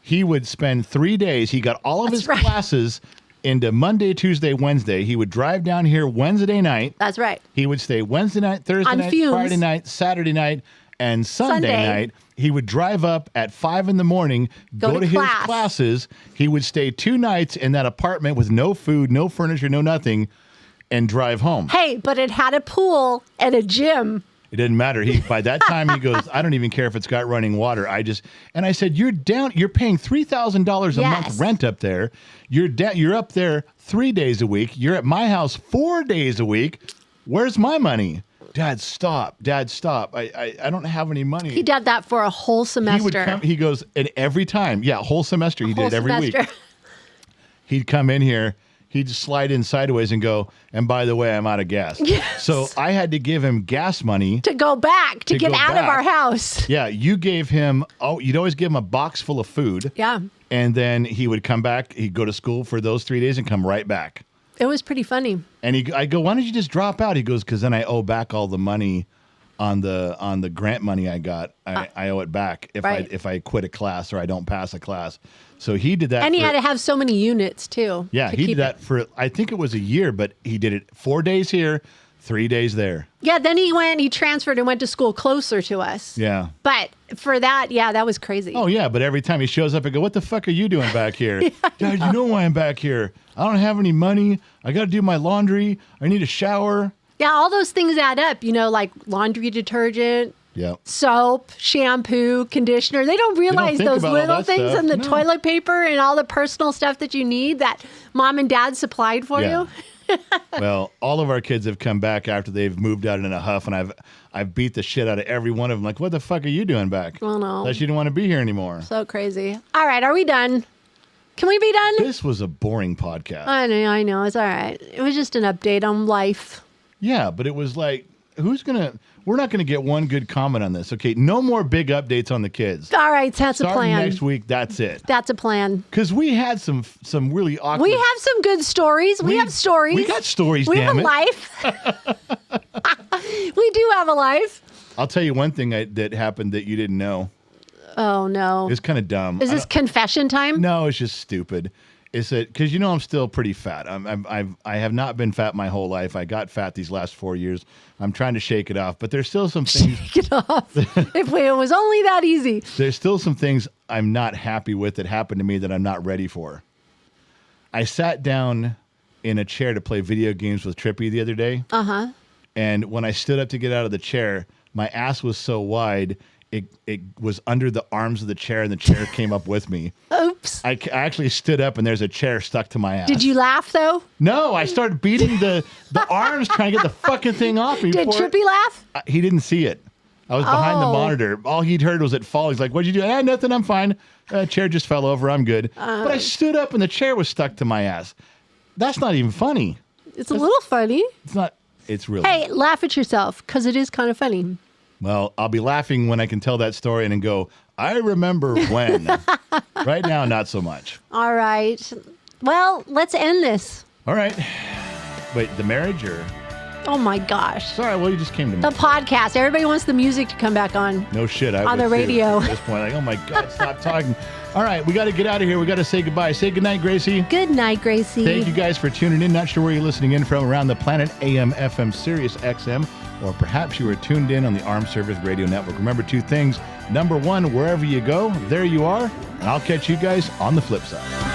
He would spend 3 days. He got all of his classes into Monday, Tuesday, Wednesday. He would drive down here Wednesday night. That's right. He would stay Wednesday night, Thursday night, Friday night, Saturday night, and Sunday night. He would drive up at 5 a.m, go to his classes. He would stay 2 nights in that apartment with no food, no furniture, no nothing, and drive home. Hey, but it had a pool and a gym. It didn't matter. By that time he goes, I don't even care if it's got running water. And I said, you're paying $3,000 a month rent up there. You're up there 3 days a week. You're at my house 4 days a week. Where's my money? Dad, stop. I don't have any money. He did that for a whole semester. He goes, and every time, whole semester, he did it every week. He'd come in here. He'd just slide in sideways and go, and by the way, I'm out of gas. Yes. So I had to give him gas money. To go back, to get out of our house. Yeah, you gave him, you'd always give him a box full of food. Yeah. And then he would come back, he'd go to school for those 3 days and come right back. It was pretty funny. And I go, why don't you just drop out? He goes, because then I owe back all the money on the grant money I got. I owe it back if I quit a class or I don't pass a class. So he did that. And he had to have so many units too. Yeah, he did that for, I think it was a year, but he did it 4 days here, 3 days there. Yeah, then he transferred and went to school closer to us. Yeah. But for that, that was crazy. Oh, yeah, but every time he shows up, I go, what the fuck are you doing back here? Dad, you know why I'm back here. I don't have any money. I got to do my laundry. I need a shower. Yeah, all those things add up, like laundry detergent, soap, shampoo, conditioner. They don't realize those little things and the toilet paper and all the personal stuff that you need that mom and dad supplied for you. Well, all of our kids have come back after they've moved out in a huff, and I've beat the shit out of every one of them. Like, what the fuck are you doing back? Oh, no. That you didn't want to be here anymore. So crazy. All right, are we done? Can we be done? This was a boring podcast. I know. It's all right. It was just an update on life. Yeah, but it was like, we're not going to get one good comment on this. Okay, no more big updates on the kids. All right, that's a plan. Next week, that's it. That's a plan. Because we had some really awkward... We have some good stories. We have stories. We got stories, we damn it. We have a life. We do have a life. I'll tell you one thing that happened that you didn't know. Oh, no. It's kind of dumb. Is this confession time? No, it's just stupid. Is that because I'm still pretty fat? I have not been fat my whole life. I got fat these last 4 years. I'm trying to shake it off, but there's still some things. Shake it off. If it was only that easy. There's still some things I'm not happy with that happened to me that I'm not ready for. I sat down in a chair to play video games with Trippy the other day. Uh-huh. And when I stood up to get out of the chair, my ass was so wide. It was under the arms of the chair, and the chair came up with me. Oops. I actually stood up, and there's a chair stuck to my ass. Did you laugh, though? No, I started beating the arms trying to get the fucking thing off me. Did Trippy laugh? He didn't see it. I was behind the monitor. All he'd heard was it fall. He's like, what'd you do? Nothing, I'm fine. Chair just fell over, I'm good. But I stood up, and the chair was stuck to my ass. That's not even funny. It's a little funny. It's not. It's really. Hey, laugh at yourself, because it is kind of funny. Well, I'll be laughing when I can tell that story and then go, I remember when. Right now, not so much. All right. Well, let's end this. All right. Wait, the marriage or? Oh, my gosh. Sorry, well, you just came to me. The podcast. Everybody wants the music to come back on. No shit. I on would the radio. At this point, like, oh, my God, stop talking. All right, we got to get out of here. We got to say goodbye. Say goodnight, Gracie. Good night, Gracie. Thank you guys for tuning in. Not sure where you're listening in from around the planet, AM, FM, Sirius XM, or perhaps you were tuned in on the Armed Service Radio Network. Remember two things. Number one, wherever you go, there you are. And I'll catch you guys on the flip side.